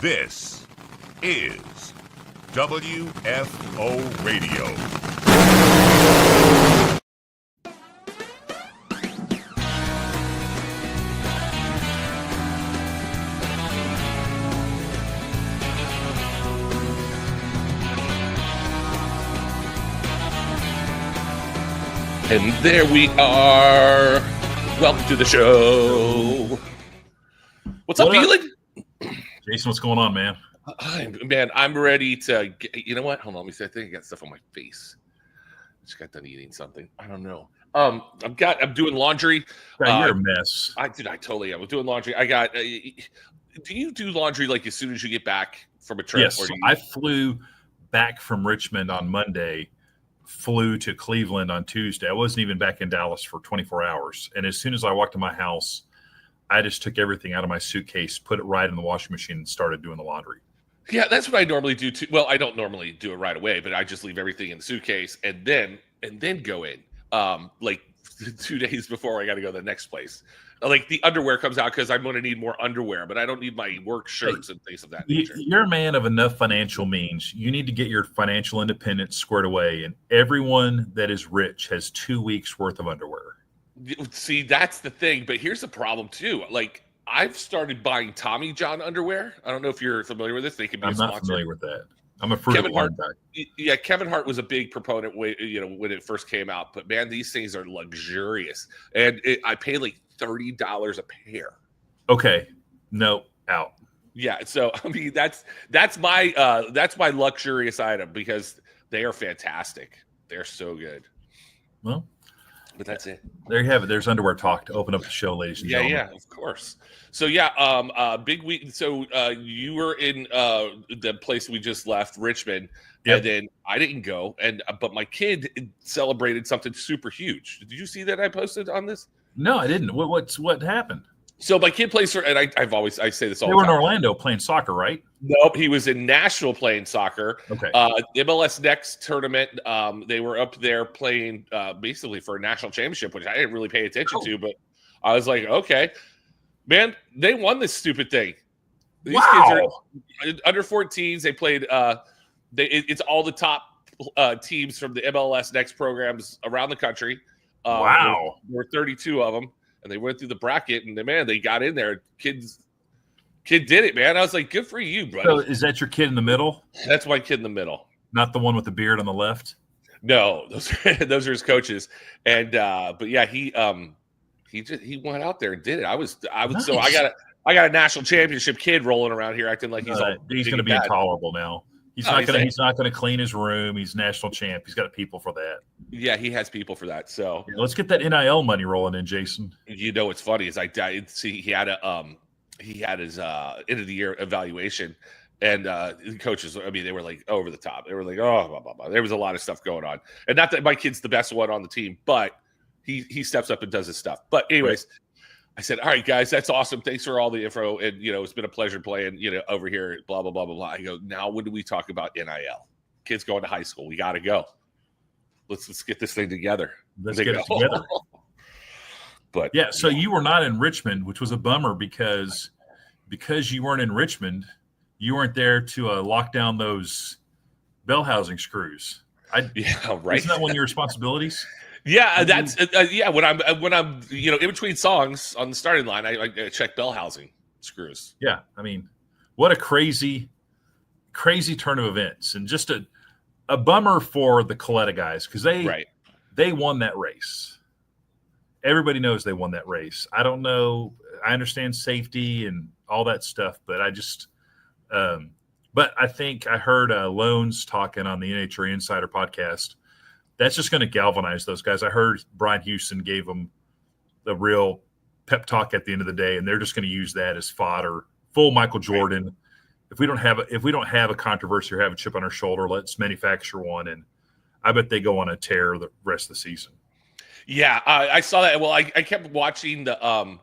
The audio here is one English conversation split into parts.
This is WFO Radio. And there we are. Welcome to the show. What's up, Elon? Jason, what's going on, man? I'm ready to get, you know what? Hold on, let me see. I think I got stuff on my face. Just got done eating something. I don't know. I'm doing laundry. You're a mess. I totally am. I'm doing laundry. I got. Do you do laundry like as soon as you get back from a trip? Yes, I flew back from Richmond on Monday. Flew to Cleveland on Tuesday. I wasn't even back in Dallas for 24 hours. And as soon as I walked to my house, I just took everything out of my suitcase, put it right in the washing machine, and started doing the laundry. Yeah, that's what I normally do too. Well, I don't normally do it right away, but I just leave everything in the suitcase and then go in. Like 2 days before I got to go to the next place. Like the underwear comes out because I'm going to need more underwear, but I don't need my work shirts and things of that nature. You're a man of enough financial means. You need to get your financial independence squared away, and everyone that is rich has 2 weeks worth of underwear. See, that's the thing, but here's the problem too. Like I've started buying Tommy John underwear. I don't know if you're familiar with this. They can be. I'm not familiar with that. I'm a Fruit Kevin Hart guy. Yeah, Kevin Hart was a big proponent when it first came out. But man, these things are luxurious, and I pay like $30 a pair. Okay, no, out. Yeah, so I mean that's my luxurious item because they are fantastic. They're so good. Well, but that's it. There you have it. There's underwear talk to open up the show, ladies and gentlemen. Yeah, of course. So big week. So you were in the place we just left, Richmond, and then I didn't go, but my kid celebrated something super huge. Did you see that I posted on this? No, I didn't. What happened? So my kid plays for, and I say this all the time. They were in Orlando playing soccer, right? Nope, he was in Nashville playing soccer. Okay. MLS Next tournament. They were up there playing basically for a national championship, which I didn't really pay attention to, but I was like, okay, man, they won this stupid thing. These kids are under 14s. They played. It's all the top teams from the MLS Next programs around the country. Wow. There were 32 of them, and they went through the bracket, and they got in there. Kid did it, man. I was like, good for you, brother. So is that your kid in the middle? That's my kid in the middle. Not the one with the beard on the left? No, those are his coaches. And but yeah, he went out there and did it. I was nice. So I got a national championship kid rolling around here acting like he's going to be intolerable now. He's not going to clean his room. He's national champ. He's got people for that. Yeah, he has people for that. So let's get that NIL money rolling in, Jason. You know what's funny is I see he had his end of the year evaluation, and the coaches. I mean, they were like over the top. They were like, oh, blah, blah, blah. There was a lot of stuff going on, and not that my kid's the best one on the team, but he steps up and does his stuff. But anyways. Right. I said, all right, guys, that's awesome. Thanks for all the info. And, it's been a pleasure playing, over here, blah, blah, blah, blah, blah. I go, now when do we talk about NIL? Kids going to high school. We got to go. Let's get this thing together. Let's get it together. But yeah, so you were not in Richmond, which was a bummer because you weren't in Richmond, you weren't there to lock down those bell housing screws. Yeah, right. Isn't that one of your responsibilities? Yeah, that's When I'm in between songs on the starting line, I check bell housing screws. Yeah, I mean, what a crazy turn of events, and just a bummer for the Coletta guys because they won that race. Everybody knows they won that race. I don't know. I understand safety and all that stuff, but I just. But I think I heard Loans talking on the NHRA Insider podcast. That's just going to galvanize those guys. I heard Brian Houston gave them the real pep talk at the end of the day, and they're just going to use that as fodder. Full Michael Jordan. Right. If we don't have a controversy or have a chip on our shoulder, let's manufacture one. And I bet they go on a tear the rest of the season. Yeah, I saw that. Well, I kept watching the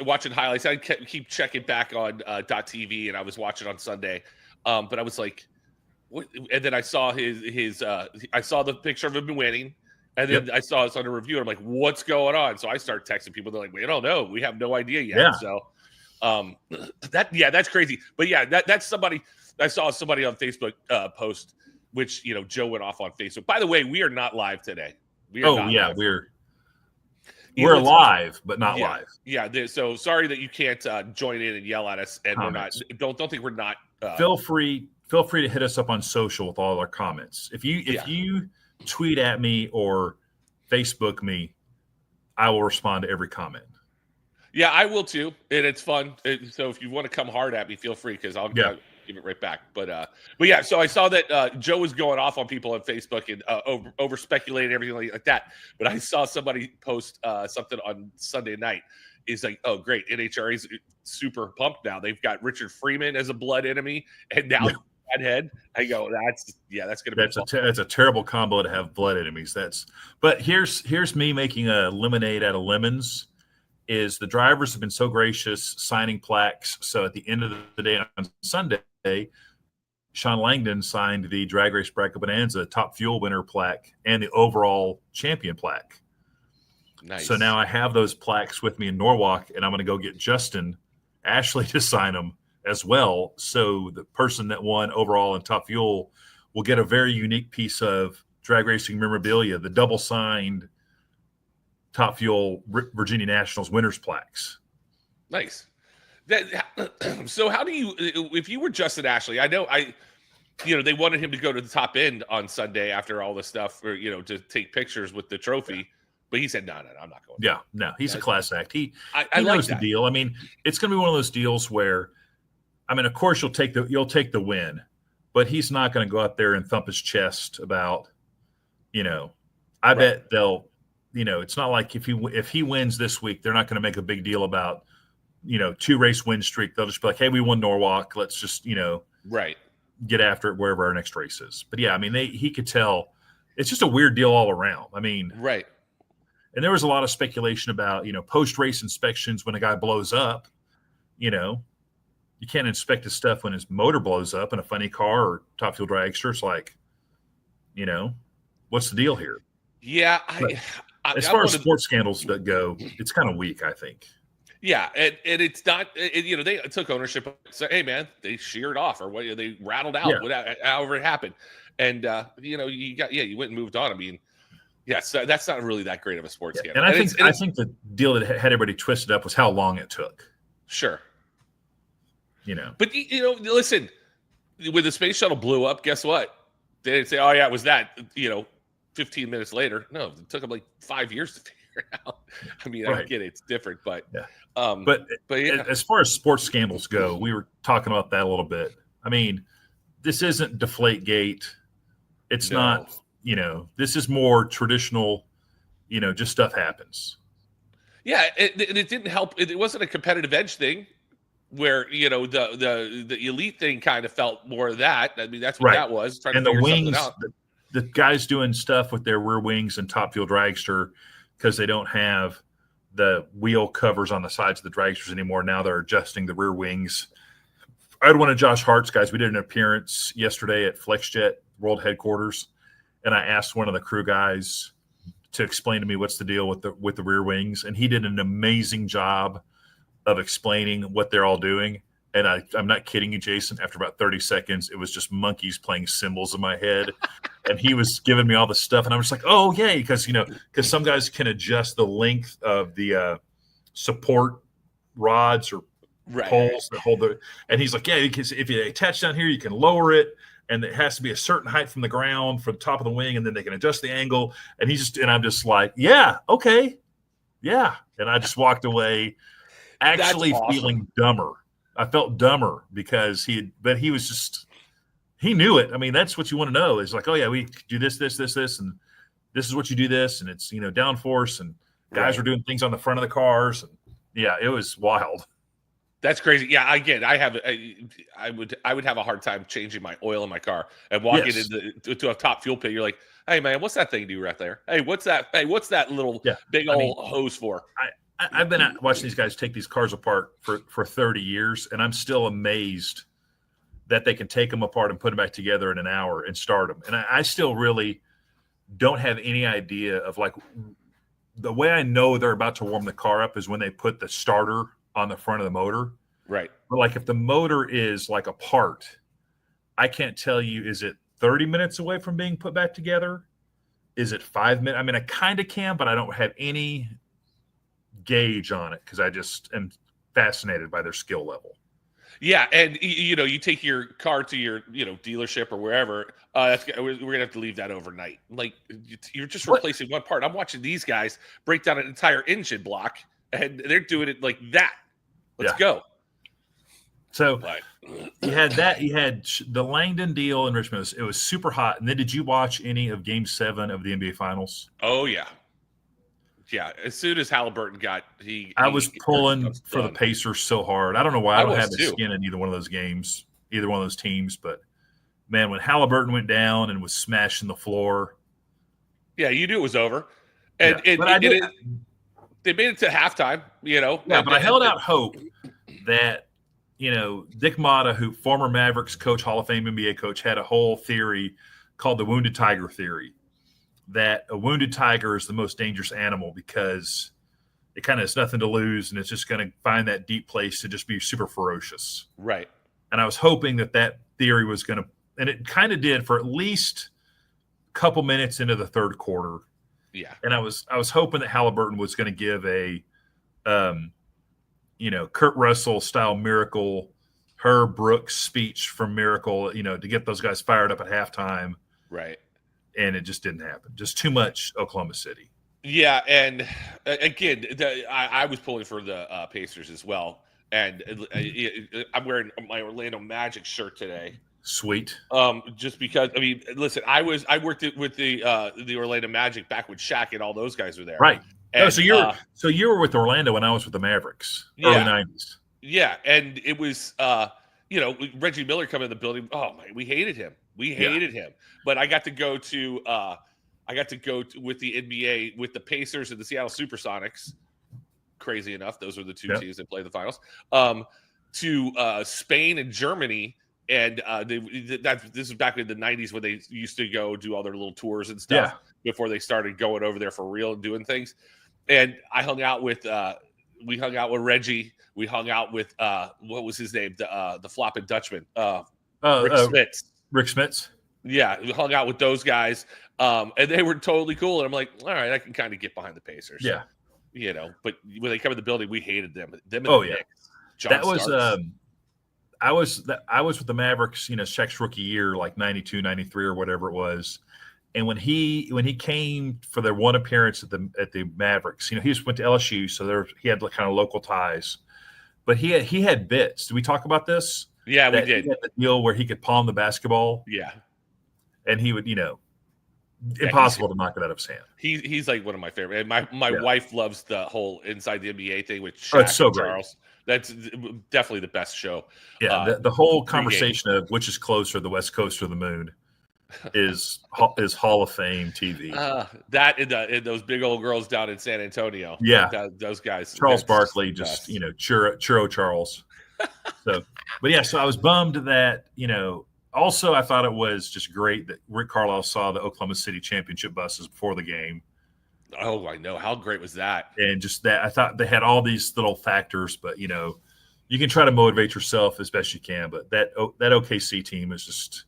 watching highlights. I keep checking back on .tv, and I was watching on Sunday. But I was like. And then I saw I saw the picture of him winning, and then I saw it's under review. And I'm like, what's going on? So I start texting people. They're like, we don't know. We have no idea yet. Yeah. So That's crazy. But yeah, that's somebody. I saw somebody on Facebook post, which Joe went off on Facebook. By the way, we are not live today. We are not live. We're live, but not live. Yeah. So sorry that you can't join in and yell at us, and comments. We're not. Don't think we're not. Feel free to hit us up on social with all our comments. If you tweet at me or Facebook me, I will respond to every comment. Yeah, I will too, and it's fun. So if you want to come hard at me, feel free because I'll give it right back. But yeah, so I saw that Joe was going off on people on Facebook and over speculating everything like that. But I saw somebody post something on Sunday night. Is like, oh great, NHRA's super pumped now. They've got Richard Freeman as a blood enemy, and now head. I go, that's gonna be that's a terrible combo to have blood enemies. But here's me making a lemonade out of lemons. Is the drivers have been so gracious signing plaques. So at the end of the day on Sunday, Sean Langdon signed the Drag Race Bracket Bonanza Top Fuel Winner plaque and the overall champion plaque. Nice. So now I have those plaques with me in Norwalk, and I'm going to go get Justin Ashley to sign them as well. So the person that won overall and Top Fuel will get a very unique piece of drag racing memorabilia, the double signed Top Fuel Virginia Nationals winners plaques. Nice. So how do you, if you were Justin Ashley, I know they wanted him to go to the top end on Sunday after all this stuff, or to take pictures with the trophy, but he said, no, I'm not going. Yeah, no, he's a class act. He knows like the deal. I mean, it's going to be one of those deals where, I mean, of course you'll take the win, but he's not going to go out there and thump his chest about, I bet they'll. It's not like if he wins this week, they're not going to make a big deal about, 2 race win streak. They'll just be like, hey, we won Norwalk. Let's just, get after it wherever our next race is. But yeah, I mean, he could tell it's just a weird deal all around. I mean, right. And there was a lot of speculation about, post-race inspections when a guy blows up, you can't inspect his stuff when his motor blows up in a funny car or Top Fuel dragster. It's like, what's the deal here? Yeah. As far as sports scandals that go, it's kind of weak, I think. Yeah, and it's not. They took ownership. So, hey, man, they sheared off or what? They rattled out, however it happened, and you went and moved on. I mean, so that's not really that great of a sports scandal. And I think the deal that had everybody twisted up was how long it took. Sure. But listen, when the space shuttle blew up, guess what? They didn't say, "Oh yeah, it was that." 15 minutes later, no, it took them like 5 years to figure it out. I mean, I get it; it's different, but as far as sports scandals go, we were talking about that a little bit. I mean, this isn't Deflategate. It's not. This is more traditional. Just stuff happens. Yeah, it didn't help. It wasn't a competitive edge thing, where the elite thing kind of felt more of that. I mean, that's what that was. Trying to figure something out. The guys doing stuff with their rear wings and Top Fuel dragster because they don't have the wheel covers on the sides of the dragsters anymore. Now they're adjusting the rear wings. I had one of Josh Hart's guys. We did an appearance yesterday at FlexJet World Headquarters, and I asked one of the crew guys to explain to me what's the deal with the rear wings, and he did an amazing job of explaining what they're all doing. And I'm not kidding you, Jason. After about 30 seconds, it was just monkeys playing cymbals in my head. And he was giving me all the stuff. And I was like, oh, yay. Because some guys can adjust the length of the support rods or poles that hold the. And he's like, yeah, because if you attach down here, you can lower it. And it has to be a certain height from the ground, from the top of the wing. And then they can adjust the angle. And I'm just like, yeah, okay. Yeah. And I just walked away actually feeling dumber. I felt dumber because he knew it. I mean, that's what you want to know is like, oh yeah, we do this, and this is what you do this. And it's, downforce and guys were doing things on the front of the cars. And yeah, it was wild. That's crazy. Yeah, I get it. I would have a hard time changing my oil in my car and walking into a Top Fuel pit. You're like, hey man, what's that thing do right there? Hey, what's that? Hey, what's that little big old hose for? I've been watching these guys take these cars apart for 30 years, and I'm still amazed that they can take them apart and put them back together in an hour and start them. And I still really don't have any idea of like the way I know they're about to warm the car up is when they put the starter on the front of the motor Right. But like if the motor is like apart, I can't tell you, is it 30 minutes away from being put back together? Is it 5 minutes? I mean, I kind of can, but I don't have any gauge on it because I just am fascinated by their skill level. Yeah, and you take your car to your dealership or wherever. We're gonna have to leave that overnight. Like you're just replacing one part. I'm watching these guys break down an entire engine block, and they're doing it like that. Let's go. So you had that. You had the Langdon deal in Richmond. It was super hot. And then did you watch any of Game 7 of the NBA Finals? Oh yeah. Yeah, as soon as Halliburton I was pulling for the Pacers so hard. I don't know why I don't have the skin in either one of those games, either one of those teams. But man, when Halliburton went down and was smashing the floor, yeah, you knew it was over. And they made it to halftime. Yeah, but I held out hope that Dick Motta, who former Mavericks coach, Hall of Fame NBA coach, had a whole theory called the wounded tiger theory. That a wounded tiger is the most dangerous animal because it kind of has nothing to lose and it's just going to find that deep place to just be super ferocious. Right. And I was hoping that theory was going to, and it kind of did for at least a couple minutes into the third quarter. Yeah. And I was hoping that Halliburton was going to give a, Kurt Russell style Miracle, Herb Brooks speech from Miracle, to get those guys fired up at halftime. Right. And it just didn't happen. Just too much Oklahoma City. Yeah, and again, I was pulling for the Pacers as well. And I'm wearing my Orlando Magic shirt today. Sweet. Just because, listen, I worked with the Orlando Magic back when Shaq and all those guys were there. Right. And, so you were with Orlando when I was with the Mavericks, early 90s. Yeah, and it was Reggie Miller coming in the building. Oh my, we hated him. We hated him. But I got to go to with the NBA with the Pacers and the Seattle Supersonics. Crazy enough, those were the two teams that played the finals. To Spain and Germany, and this is back in the 90s when they used to go do all their little tours and stuff before they started going over there for real and doing things. And I hung out with we hung out with Reggie. We hung out with what was his name? The flopping Dutchman. Rick Smits. Rick Smits. Yeah, we hung out with those guys. And they were totally cool. And I'm like, all right, I can kind of get behind the Pacers. Yeah. But when they come in the building, we hated them. And that was I was with the Mavericks, Shaq's rookie year, like 92, 93 or whatever it was. And when he came for their one appearance at the Mavericks, he just went to LSU, so he had kind of local ties. But he had bits. Did we talk about this? Yeah, we did. He had the deal where he could palm the basketball. Yeah. And he would, impossible to knock it out of his hand. He's like one of my favorite. And my wife loves the whole Inside the NBA thing with Shaq it's so and great. Charles. That's definitely the best show. Yeah, the whole conversation of which is closer, the West Coast or the moon, is Hall of Fame TV. That and those big old girls down in San Antonio. Yeah, those guys. Charles Barkley, just churro Charles. So I was bummed that Also, I thought it was just great that Rick Carlisle saw the Oklahoma City championship buses before the game. Oh, I know. How great was that? And just that, I thought they had all these little factors, but you can try to motivate yourself as best you can. But that OKC team is just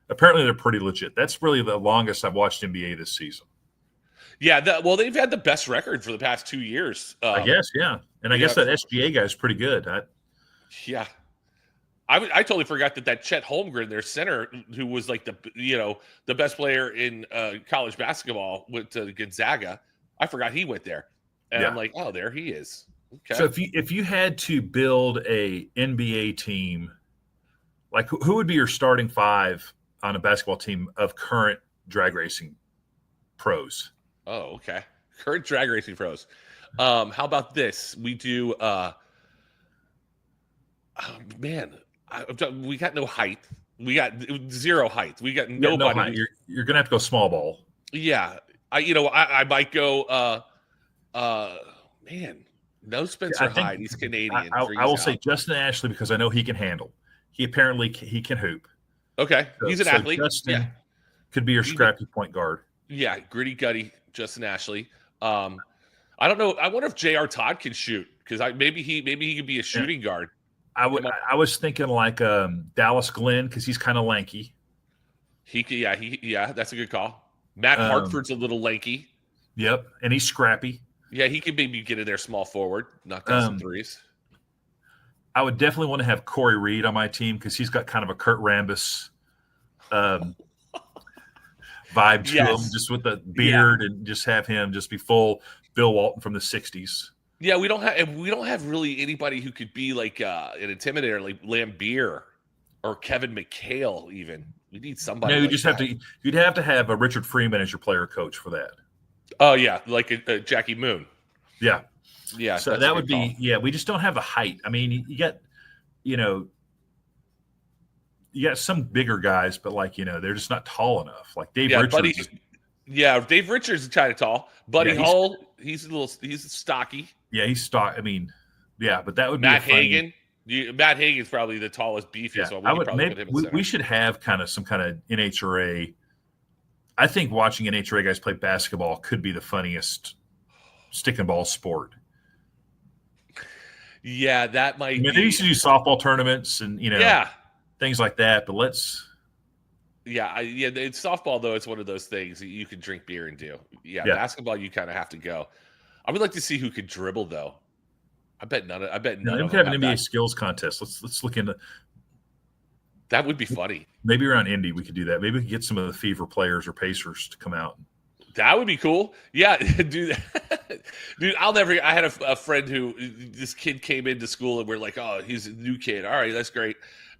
apparently they're pretty legit. That's really the longest I've watched NBA this season. Yeah, they've had the best record for the past 2 years. I guess, yeah, and I guess that SGA guy is pretty good. Yeah. I totally forgot that Chet Holmgren, their center, who was like the best player in college basketball, went to Gonzaga. I forgot he went there, and I'm like, oh, there he is. Okay. So if you had to build a NBA team, like who would be your starting five on a basketball team of current drag racing pros? Oh, okay, current drag racing pros. How about this? We do. We got no height. We got zero height. We got nobody. No height. You're gonna have to go small ball. Yeah, I might go. No Spencer Hyde. He's Canadian. I will say Justin Ashley because I know he can handle. He can hoop. Okay, he's an athlete. Justin could be your scrappy point guard. Yeah, gritty gutty Justin Ashley. I don't know. I wonder if J.R. Todd can shoot because maybe he could be a shooting guard. I was thinking like Dallas Glenn because he's kind of lanky. Yeah, that's a good call. Matt Hartford's a little lanky. Yep, and he's scrappy. Yeah, he could maybe get in there small forward, knock down some threes. I would definitely want to have Corey Reed on my team because he's got kind of a Kurt Rambis vibe to him, just with the beard, and just have him just be full Bill Walton from the '60s. Yeah, we don't have really anybody who could be like an intimidator, like Lambeer or Kevin McHale. Even we need somebody. No, you'd have to have a Richard Freeman as your player coach for that. Oh yeah, like a Jackie Moon. Yeah. So that would be call. we just don't have the height. I mean, you got some bigger guys, but they're just not tall enough. Like Dave Richards. Dave Richards is kind of tall. Buddy Hull, he's stocky. Yeah, he's stock. I mean, but that would be Matt Hagan. Matt Hagan's probably the tallest, beefiest one. We should have some kind of NHRA. I think watching NHRA guys play basketball could be the funniest stick and ball sport. Yeah, that might. I mean, they used to do softball tournaments and things like that, but let's. It's softball though. It's one of those things that you can drink beer and do. Basketball, you kind of have to go. I would like to see who could dribble though. I bet none. We could have an NBA skills contest. Let's look into. That would be funny. Maybe around Indy we could do that. Maybe we could get some of the Fever players or Pacers to come out. That would be cool. Yeah, do that. Dude, I had a friend who, this kid came into school and we're like, oh, he's a new kid. All right, that's great.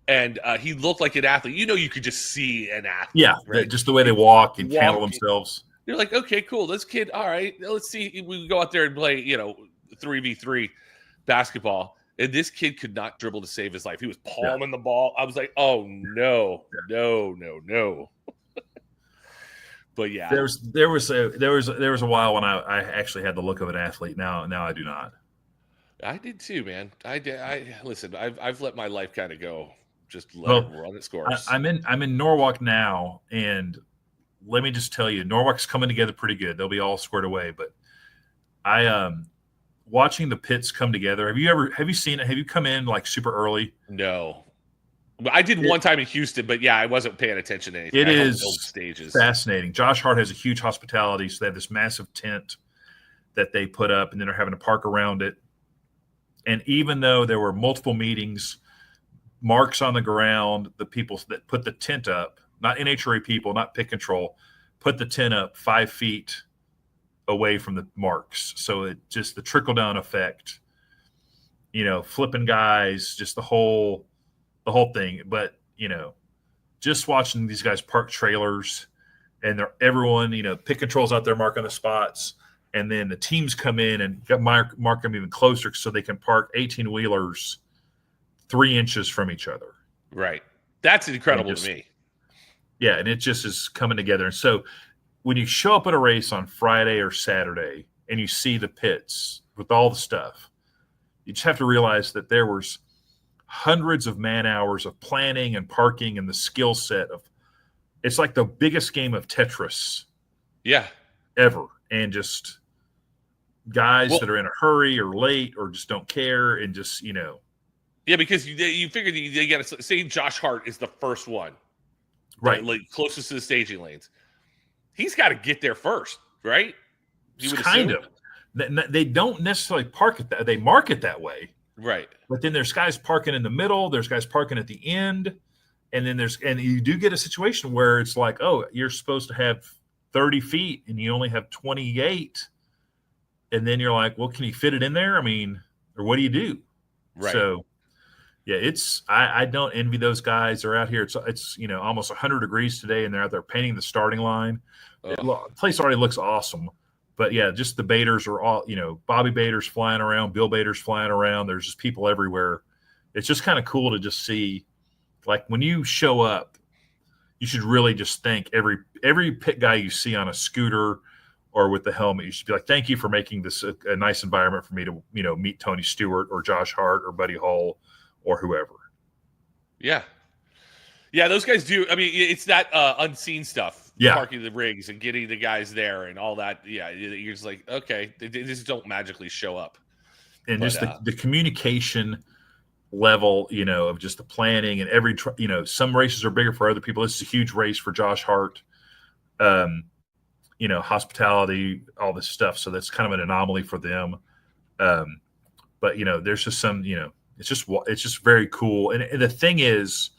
And he looked like an athlete. You could just see an athlete. Yeah, right? Just the way they walk and handle themselves. You're like, okay, cool. This kid, all right, let's see. We go out there and play, 3v3 basketball. And this kid could not dribble to save his life. He was palming the ball. I was like, oh, no. But yeah, there was a while when I actually had the look of an athlete. Now I do not. I did too, man. I did. Listen. I've let my life kind of go. Just let it run its course. I'm in Norwalk now, and let me just tell you, Norwalk's coming together pretty good. They'll be all squared away. But watching the pits come together. Have you seen it? Have you come in like super early? No. I did one time in Houston, but I wasn't paying attention to anything. It is stages. Fascinating. Josh Hart has a huge hospitality, so they have this massive tent that they put up, and then they're having to park around it. And even though there were multiple meetings, marks on the ground, the people that put the tent up, not NHRA people, not pit control, put the tent up 5 feet away from the marks. So it just the trickle-down effect, flipping guys, just the whole thing. But just watching these guys park trailers, and everyone pit controls out there marking the spots, and then the teams come in and mark them even closer so they can park 18-wheelers 3 inches from each other. Right, that's incredible to me. Yeah, and it just is coming together. And so when you show up at a race on Friday or Saturday and you see the pits with all the stuff, you just have to realize that there was hundreds of man hours of planning and parking and the skill set of it's like the biggest game of Tetris ever. And just guys that are in a hurry or late or just don't care and just, because you figure they got to say Josh Hart is the first one, right? Like closest to the staging lanes. He's got to get there first, right? Kind of. They don't necessarily park it that they mark it that way. Right. But then there's guys parking in the middle, there's guys parking at the end, and then and you do get a situation where it's like, oh, you're supposed to have 30 feet and you only have 28. And then you're like, well, can you fit it in there? I mean, or what do you do? Right. So I don't envy those guys. They're out here. It's almost 100 degrees today, and they're out there painting the starting line. The place already looks awesome. But just the Baders are all, Bobby Bader's flying around, Bill Bader's flying around. There's just people everywhere. It's just kind of cool to just see, like when you show up, you should really just thank every pit guy you see on a scooter or with the helmet. You should be like, thank you for making this a nice environment for me to, meet Tony Stewart or Josh Hart or Buddy Hull or whoever. Yeah. Yeah, those guys do. I mean, it's that unseen stuff. Yeah. Parking the rigs and getting the guys there and all that. Yeah, you're just like, okay, they just don't magically show up. And just the communication level, of just the planning and some races are bigger for other people. This is a huge race for Josh Hart, hospitality, all this stuff. So that's kind of an anomaly for them. But there's just some, it's just very cool. And the thing is,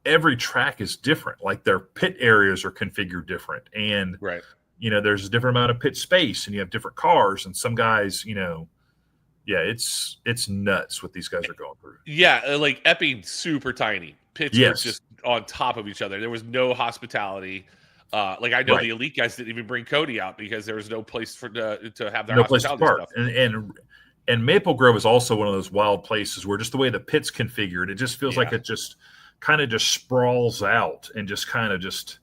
every track is different. Like their pit areas are configured different. And, right. There's a different amount of pit space and you have different cars and some guys, it's nuts what these guys are going through. Yeah. Like Epping, super tiny. Pits were just on top of each other. There was no hospitality. I know the elite guys didn't even bring Cody out because there was no place to have their place to park. Stuff. And Maple Grove is also one of those wild places where just the way the pit's configured, it just feels like it just kind of just sprawls out and just kind of just.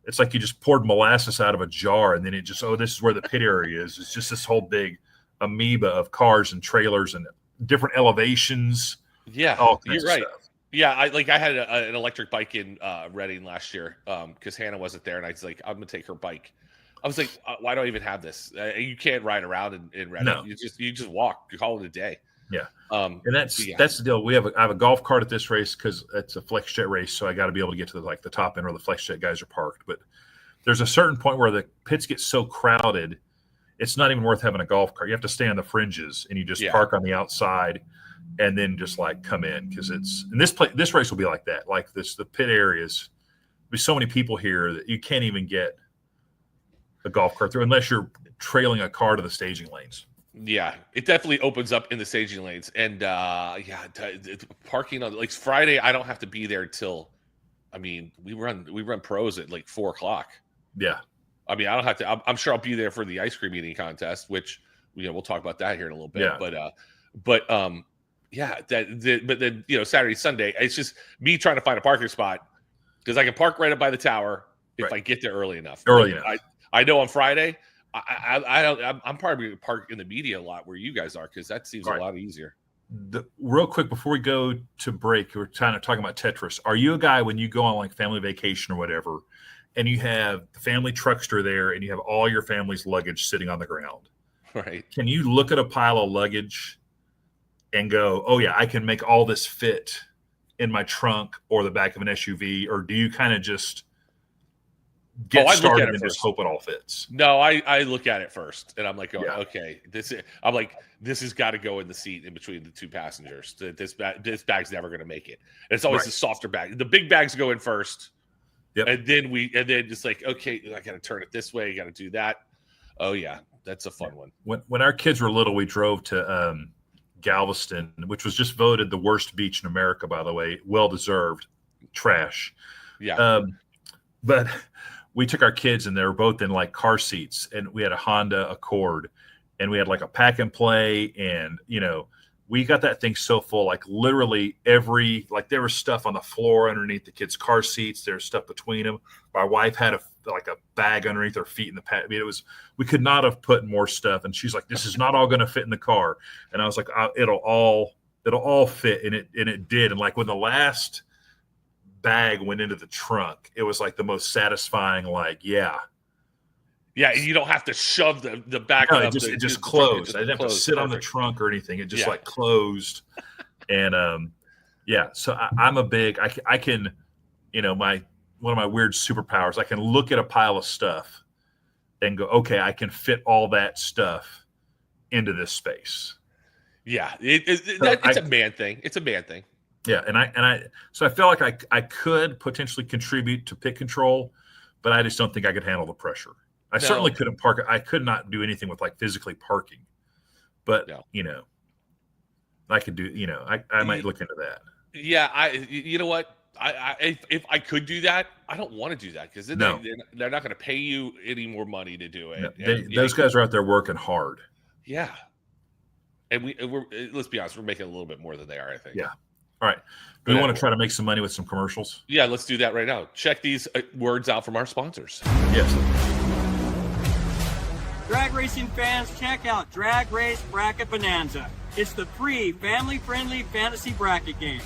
It's like you just poured molasses out of a jar and then it just, this is where the pit area is. It's just this whole big amoeba of cars and trailers and different elevations. Yeah, you're right. Stuff. Yeah, I had an electric bike in Reading last year because Hannah wasn't there, and I was like, I'm gonna take her bike. I was like, why do I even have this? You can't ride around in Reading. No. You just walk. You call it a day. Yeah. And that's the deal. I have a golf cart at this race because it's a FlexJet race, so I got to be able to get to the top end where the FlexJet guys are parked. But there's a certain point where the pits get so crowded, it's not even worth having a golf cart. You have to stay on the fringes, and you just park on the outside, and then just come in because this race will be like that. Like the pit areas, there'll be so many people here that you can't even get a golf cart through unless you're trailing a car to the staging lanes. Yeah, it definitely opens up in the staging lanes, and parking on Friday. I don't have to be there till, we run pros at 4:00. Yeah, I don't have to. I'm sure I'll be there for the ice cream eating contest, which we'll talk about that here in a little bit. Yeah. But then Saturday, Sunday, it's just me trying to find a parking spot because I can park right up by the tower if I get there early enough. I know on Friday. I'm probably going to park in the media a lot where you guys are because that seems a lot easier. Real quick before we go to break, we're kind of talking about Tetris. Are you a guy when you go on family vacation or whatever, and you have the family truckster there, and you have all your family's luggage sitting on the ground? Right. Can you look at a pile of luggage and go, "Oh yeah, I can make all this fit in my trunk or the back of an SUV," or do you kind of just get started and just hope it all fits? No, I look at it first, and I'm like, okay, this has got to go in the seat in between the two passengers. This bag's never going to make it. And it's always the softer bag. The big bags go in first, and then just okay, I got to turn it this way. You got to do that. Oh yeah, that's a fun one. When our kids were little, we drove to Galveston, which was just voted the worst beach in America, by the way. Well deserved. Trash. Yeah. But we took our kids and they were both in car seats, and we had a Honda Accord, and we had a pack and play, and we got that thing so full, literally there was stuff on the floor underneath the kids' car seats. There was stuff between them. My wife had a bag underneath her feet in the pad. We could not have put more stuff, and she's like, "This is not all going to fit in the car," and I was like, "It'll all fit," and it did. And when the last bag went into the trunk, it was the most satisfying. Yeah, you don't have to shove the back. No, it just closed. I didn't have to sit on the trunk or anything. It just closed. And so I'm a big. I can, one of my weird superpowers. I can look at a pile of stuff and go, okay, I can fit all that stuff into this space. Yeah, it's a man thing. It's a man thing. Yeah, so I feel like I could potentially contribute to pit control, but I just don't think I could handle the pressure. I certainly couldn't park. I could not do anything with physically parking, but I could do. I might look into that. Yeah, you know what? If I could do that, I don't want to do that because they're not going to pay you any more money to do it. No, those guys are out there working hard. Yeah, and we're let's be honest, we're making a little bit more than they are. I think. Yeah. All right. Do we want to try to make some money with some commercials? Yeah, let's do that right now. Check these words out from our sponsors. Yes. Drag racing fans, check out Drag Race Bracket Bonanza. It's the free, family-friendly fantasy bracket game.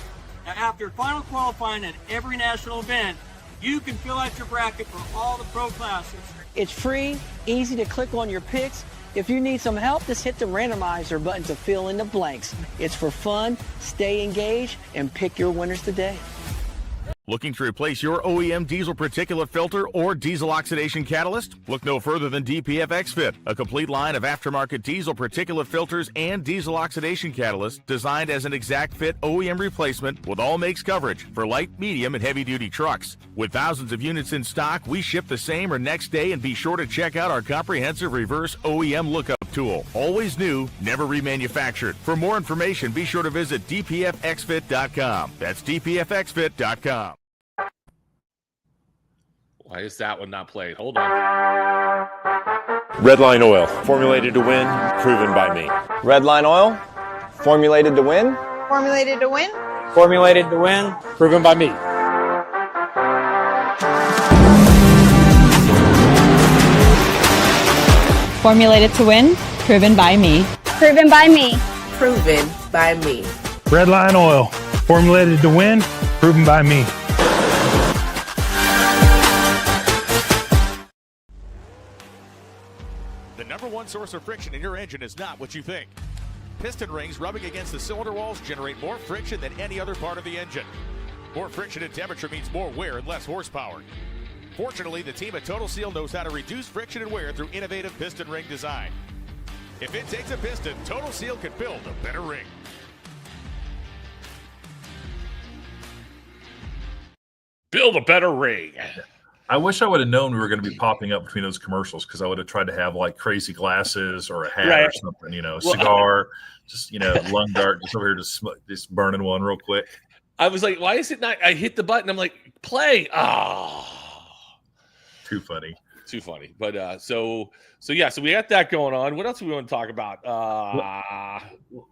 Now, after final qualifying at every national event, you can fill out your bracket for all the pro classes. It's free, easy to click on your picks, If you need some help, just hit the randomizer button to fill in the blanks. It's for fun, stay engaged, and pick your winners today. Looking to replace your OEM diesel particulate filter or diesel oxidation catalyst? Look no further than DPF XFit, a complete line of aftermarket diesel particulate filters and diesel oxidation catalysts designed as an exact fit OEM replacement with all makes coverage for light, medium, and heavy-duty trucks. With thousands of units in stock, we ship the same or next day, and be sure to check out our comprehensive reverse OEM lookup tool. Always new, never remanufactured. For more information, be sure to visit dpfxfit.com. That's dpfxfit.com. Why is that one not played? Hold on. Redline Oil, formulated to win, proven by me. Redline Oil, formulated to win. Formulated to win. Formulated to win, proven by me. Formulated to win, proven by me. Proven by me. Proven by me. Redline Oil, formulated to win, proven by me. The number one source of friction in your engine is not what you think. Piston rings rubbing against the cylinder walls generate more friction than any other part of the engine. More friction and temperature means more wear and less horsepower. Fortunately, the team at Total Seal knows how to reduce friction and wear through innovative piston ring design. If it takes a piston, Total Seal can build a better ring. Build a better ring. I wish I would have known we were going to be popping up between those commercials, because I would have tried to have like crazy glasses or a hat or something, cigar, just, lung dart, just over here just burning one real quick. I was like, why is it not? I hit the button. I'm like, play. Oh, too funny. But so we got that going on. What else do we want to talk about?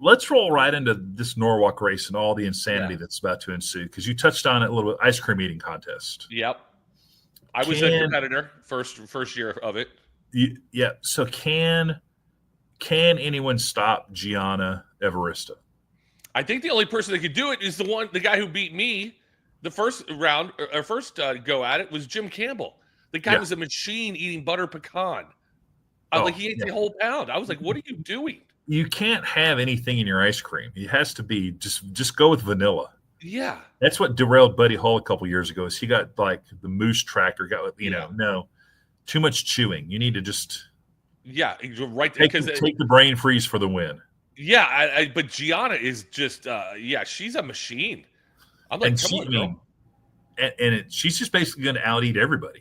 Let's roll right into this Norwalk race and all the insanity that's about to ensue, because you touched on it a little bit. Ice cream eating contest. Yep. I was a competitor first year of it. Yeah. So can anyone stop Gianna Evarista? I think the only person that could do it is the guy who beat me the first round or first go at it was Jim Campbell. The guy was a machine eating butter pecan. He ate the whole pound. I was like, what are you doing? You can't have anything in your ice cream. It has to be just go with vanilla. Yeah. That's what derailed Buddy Hull a couple years ago. Is he got like the moose tractor no, too much chewing. You need to just right. Take the brain freeze for the win. Yeah, but Gianna is just she's a machine. I'm like, she's just basically going to out eat everybody.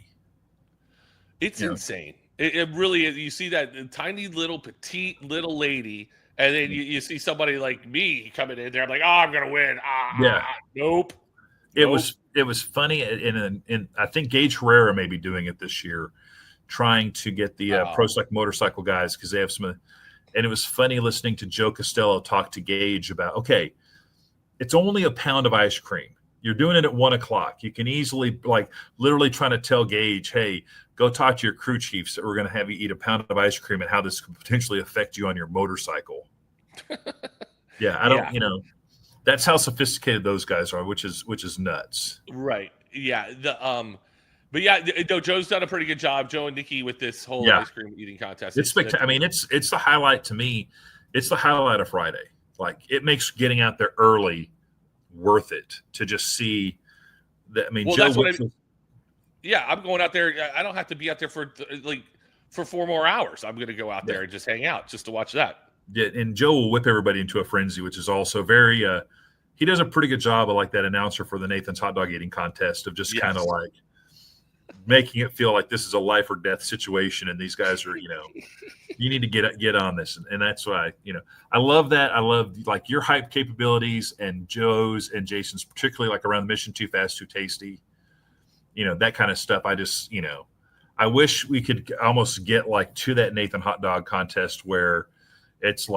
It's insane. It really is. You see that tiny little petite little lady, and then you see somebody like me coming in there. I'm like, oh, I'm gonna win. Nope. It was funny, and I think Gage Herrera may be doing it this year, trying to get the Pro Select motorcycle guys, because they have some. And it was funny listening to Joe Costello talk to Gage about, okay, it's only a pound of ice cream. You're doing it at 1:00. You can easily, literally trying to tell Gage, hey, go talk to your crew chiefs that we're going to have you eat a pound of ice cream and how this could potentially affect you on your motorcycle. That's how sophisticated those guys are, which is nuts. Right. Yeah. Joe's done a pretty good job. Joe and Nikki with this whole ice cream eating contest. It's spectacular. I mean, it's the highlight to me. It's the highlight of Friday. Like, it makes getting out there early worth it to just see that. I mean, Joe. I'm going out there. I don't have to be out there for 4 more hours. I'm going to go out there and just hang out just to watch that. Yeah, and Joe will whip everybody into a frenzy, which is also very. He does a pretty good job of that announcer for the Nathan's hot dog eating contest of just kind of making it feel like this is a life or death situation, and these guys are, you need to get on this, and that's why I love that. I love your hype capabilities and Joe's and Jason's, particularly around the Mission Too Fast Too Tasty, that kind of stuff. I just I wish we could almost get to that Nathan hot dog contest where it's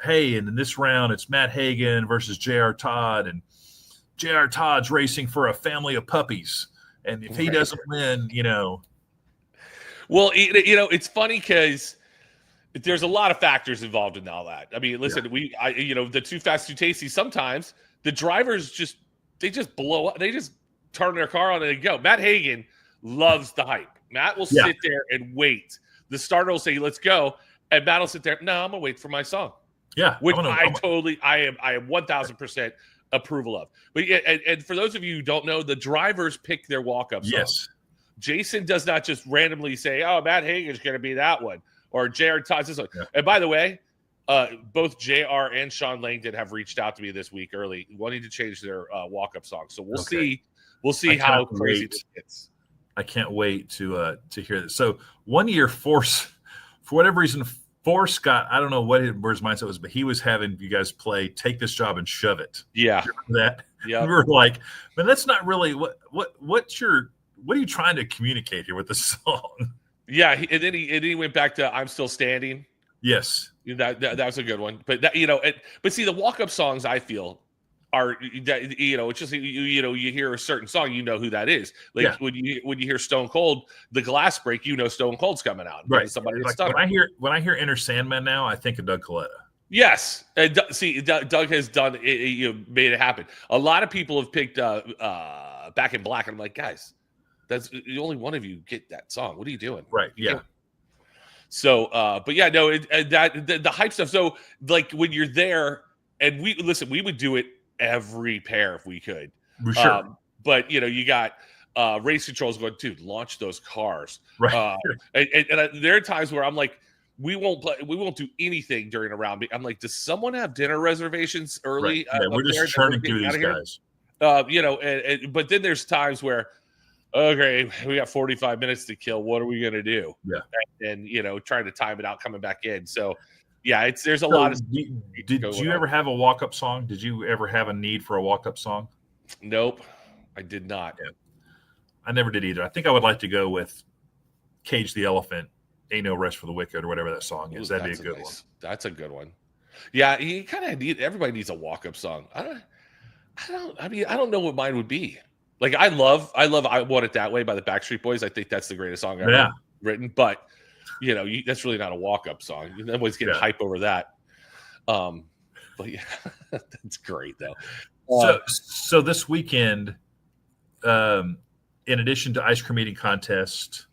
hey, and in this round it's Matt Hagan versus J.R. Todd, and J.R. Todd's racing for a family of puppies. And if he doesn't win, Well, it's funny because there's a lot of factors involved in all that. I mean, listen, the Too Fast Too Tasty, sometimes the drivers they just blow up. They just turn their car on and they go. Matt Hagan loves the hype. Matt will sit there and wait. The starter will say, let's go. And Matt will sit there. No, I'm gonna wait for my song. Yeah, which I am 1,000% approval of. But yeah, and for those of you who don't know, the drivers pick their walk-up song. Yes. Jason does not just randomly say, "Oh, Matt Hagan's going to be that one," or "JR Todd's this one." Yeah. And by the way, both JR and Sean Langdon have reached out to me this week early, wanting to change their walk-up song. So we'll see. We'll see how crazy this gets. I can't wait to hear this. So 1 year, Force, for whatever reason, Force got, I don't know where his mindset was, but he was having you guys play "Take This Job and Shove It." Yeah, that. Yeah, we were like, man, that's not really what are you trying to communicate here with the song? Yeah, and then he went back to "I'm Still Standing." Yes, that was a good one. But that, but see, the walk-up songs I feel are it's just you hear a certain song, who that is. Like when you hear Stone Cold, the glass break, Stone Cold's coming out. Right. Somebody like when I hear Enter Sandman now, I think of Doug Coletta. Yes, see, Doug has done it. Made it happen. A lot of people have picked Back in Black, and I'm like, guys, that's the only one of you get that song. What are you doing? Right. Yeah. So, but yeah, no, the hype stuff. So, like when you're there, and we would do it every pair if we could. Sure. But you got race controls going, dude, launch those cars. Right. And there are times where I'm like, we won't do anything during a round. I'm like, does someone have dinner reservations early? Right. Yeah, we're just churning through these guys. But then there's times where, okay, we got 45 minutes to kill. What are we going to do? Yeah. And trying to time it out, coming back in. So, yeah, there's a lot of. Did you ever have a walk-up song? Did you ever have a need for a walk-up song? Nope, I did not. Yeah. I never did either. I think I would like to go with Cage the Elephant, "Ain't No Rest for the Wicked," or whatever that song is. That'd be a good one. That's a good one. Yeah, you kind of need. Everybody needs a walk-up song. I don't know what mine would be. Like I love "I Want It That Way" by the Backstreet Boys. I think that's the greatest song ever written. But that's really not a walk-up song. Everybody's getting hype over that. But yeah, that's great though. So this weekend, in addition to ice cream eating contest,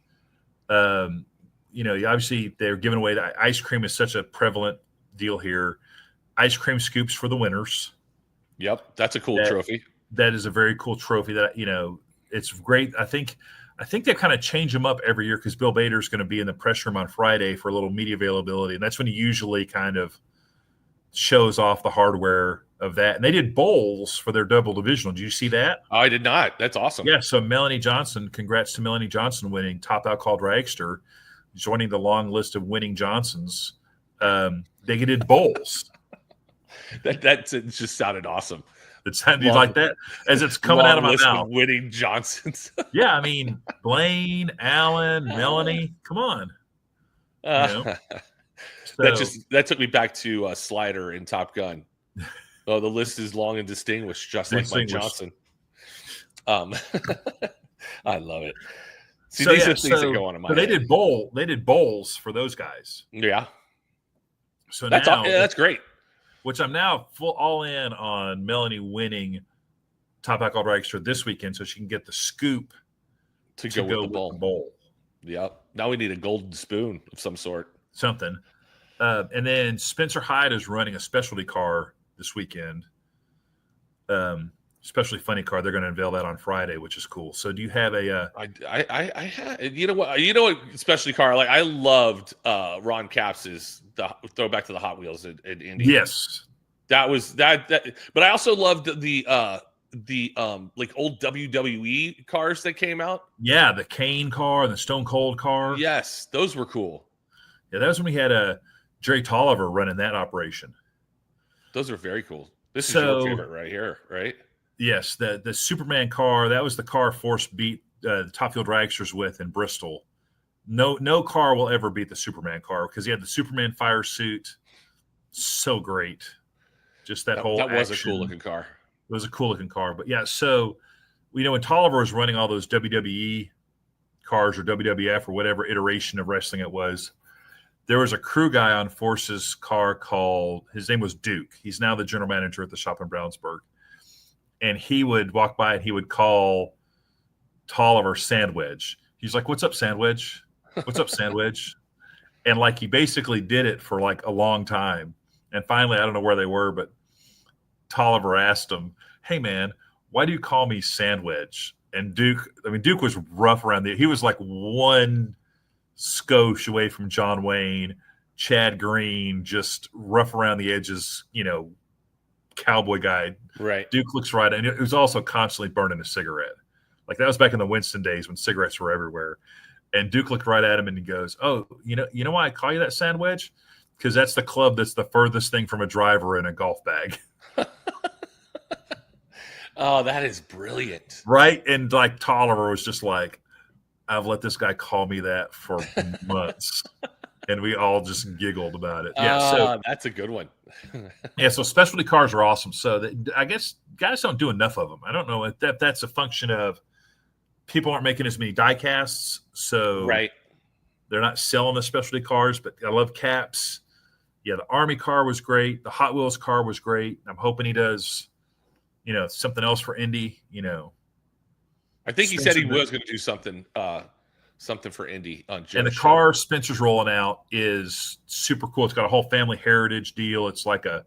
obviously they're giving away ice cream is such a prevalent deal here. Ice cream scoops for the winners. Yep, that's a cool trophy. That is a very cool trophy. That it's great. I think they kind of change them up every year because Bill Bader's going to be in the press room on Friday for a little media availability, and that's when he usually kind of shows off the hardware of that. And they did bowls for their double divisional. Did you see that? I did not. That's awesome. Yeah. So Melanie Johnson, congrats to Melanie Johnson winning Top Alcohol Dragster, joining the long list of winning Johnsons. They did bowls. that just sounded awesome. It sounded like that as it's coming out of my mouth. Winning Johnsons. Yeah, I mean Blaine, Allen, Melanie. Come on. That took me back to Slider in Top Gun. Oh, the list is long and distinguished, just like Mike Johnson. I love it. See, these are things that go on in my head. They did bowls for those guys. Yeah. So that's great. Which I'm now all in on Melanie winning Top Alcohol Dragster this weekend, so she can get the scoop to go with the bowl. Yep. Now we need a golden spoon of some sort. Something. And then Spencer Hyde is running a specialty car this weekend. Especially funny car. They're going to unveil that on Friday, which is cool. So do you have a I had you know what specialty car, like I loved Ron Caps's throwback to the Hot Wheels in Indy. Yes. That was that but I also loved the like old WWE cars that came out. Yeah, the Kane car and the Stone Cold car. Yes, those were cool. Yeah, that was when we had Jerry Tolliver running that operation. Those are very cool. This is your favorite right here, right? Yes, the Superman car, that was the car Force beat the Top Fuel Dragsters with in Bristol. No car will ever beat the Superman car because he had the Superman fire suit. So great. Just that whole That was action. A cool-looking car. It was a cool-looking car. But, yeah, so, when Tolliver was running all those WWE cars or WWF or whatever iteration of wrestling it was, there was a crew guy on Force's car his name was Duke. He's now the general manager at the shop in Brownsburg. And he would walk by and he would call Tolliver Sandwich. He's like, "What's up, Sandwich? What's up, Sandwich?" And like he basically did it for like a long time. And finally, I don't know where they were, but Tolliver asked him, "Hey man, why do you call me Sandwich?" And Duke was rough around he was like one skosh away from John Wayne, Chad Green, just rough around the edges, cowboy guy. Right. Duke looks right. And it was also constantly burning a cigarette. Like that was back in the Winston days when cigarettes were everywhere. And Duke looked right at him and he goes, "Oh, you know why I call you that, Sandwich? Because that's the club that's the furthest thing from a driver in a golf bag." Oh, that is brilliant. Right? And like Tolliver was just like, "I've let this guy call me that for months." And we all just giggled about it. Yeah, so that's a good one. Yeah, so specialty cars are awesome. So I guess guys don't do enough of them. I don't know if that's a function of people aren't making as many die casts, so right. They're not selling the specialty cars, but I love Caps. Yeah, the Army car was great. The Hot Wheels car was great. I'm hoping he does, something else for Indy, I think he said he was going to do something for Indy on Joe's And the car Spencer's rolling out is super cool. It's got a whole family heritage deal. It's like a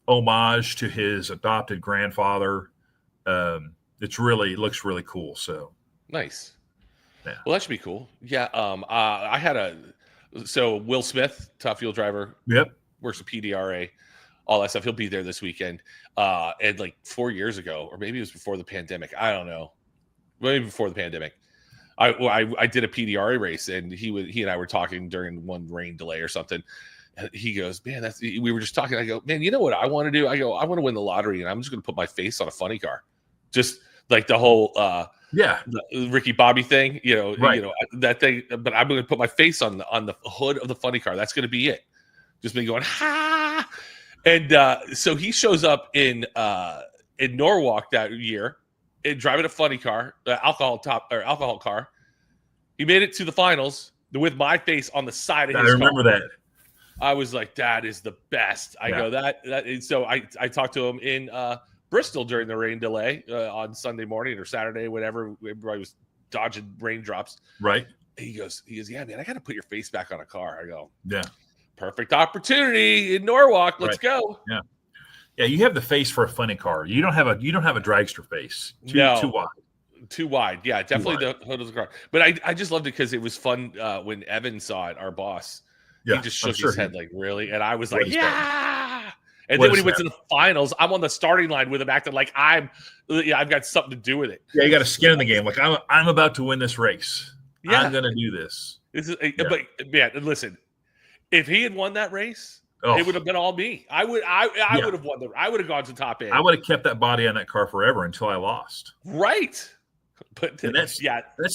homage to his adopted grandfather. It looks really cool. So nice. Yeah. Well, that should be cool. Yeah. I had Will Smith, Top Fuel driver. Yep. Works at PDRA, all that stuff. He'll be there this weekend. And like 4 years ago, or maybe it was before the pandemic. I don't know. Maybe before the pandemic. I did a PDRA race, and he and I were talking during one rain delay or something. And he goes, "Man, we were just talking." I go, "Man, you know what I want to do?" I go, "I want to win the lottery, and I'm just going to put my face on a funny car, just like the whole the Ricky Bobby thing, right. That thing. But I'm going to put my face on the hood of the funny car. That's going to be it. Just me going ha." And so he shows up in Norwalk that year. Driving a funny car, alcohol car. He made it to the finals with my face on the side of his car. I remember that. I was like, "That is the best." I go that. So I talked to him in Bristol during the rain delay on Sunday morning or Saturday, whatever. Everybody was dodging raindrops. Right. He goes, "Yeah, man, I got to put your face back on a car." I go, "Yeah, perfect opportunity in Norwalk. Let's go." Yeah. Yeah, you have the face for a funny car. You don't have a dragster face. Too wide. Too wide. Yeah, definitely the hood of the car. But I just loved it because it was fun when Evan saw it, our boss. Yeah, he just shook his head like, "Really?" And I was like, "Yeah." And then when he went to the finals, I'm on the starting line with him, acting like I've got something to do with it. Yeah, you got a skin in the game. Like I'm about to win this race. Yeah. I'm going to do this. But man, listen, if he had won that race. It would have been all me. I would have won I would have gone to top end. I would have kept that body on that car forever until I lost. Right. But that's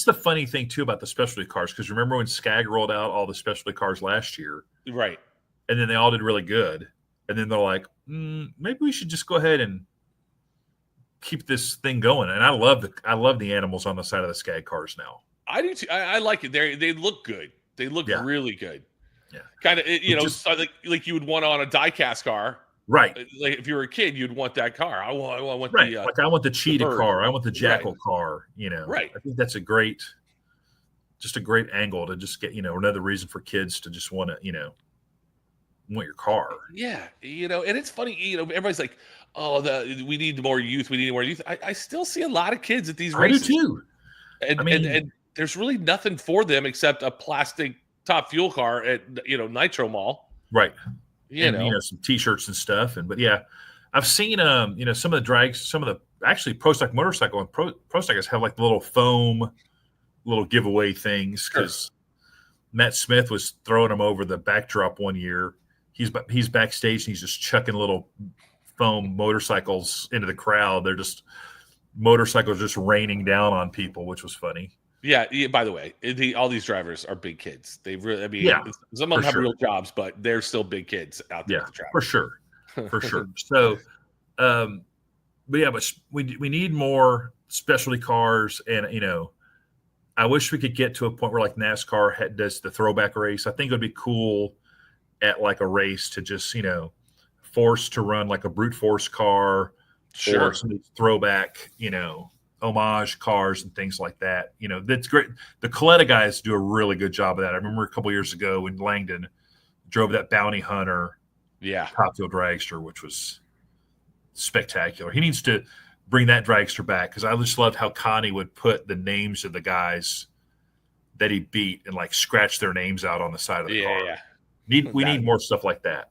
the funny thing too about the specialty cars, because remember when Skag rolled out all the specialty cars last year, right? And then they all did really good, and then they're like, maybe we should just go ahead and keep this thing going. And I love the animals on the side of the Skag cars now. I do too. I like it. They look good. They look really good. Yeah, kind of, like you would want on a diecast car, right? Like if you were a kid, you'd want that car. I want right. I want the cheetah car. I want the jackal car. Right. I think that's a great angle to just get another reason for kids to just want to want your car. Yeah, and it's funny. Everybody's like, "Oh, we need more youth. We need more youth." I still see a lot of kids at these races. I do too. And there's really nothing for them except a plastic Top Fuel car at Nitro Mall, right? Some T-shirts and stuff, but yeah, I've seen some of the actually Pro Stock Motorcycle and Pro Stockers have like the little foam giveaway things, because Matt Smith was throwing them over the backdrop one year. He's backstage and he's just chucking little foam motorcycles into the crowd. They're just motorcycles just raining down on people, which was funny. Yeah. By the way, all these drivers are big kids. They really, some of them have real jobs, but they're still big kids out there. Yeah, for sure. So, but we need more specialty cars, and I wish we could get to a point where like NASCAR does the throwback race. I think it would be cool at like a race to just force to run like a brute force car, or somebody's throwback, homage cars and things like that. That's great. The Coletta guys do a really good job of that. I remember a couple years ago when Langdon drove that Bounty Hunter Top Fuel dragster, which was spectacular. He needs to bring that dragster back, because I just loved how Connie would put the names of the guys that he beat and like scratch their names out on the side of the car. We need more stuff like that.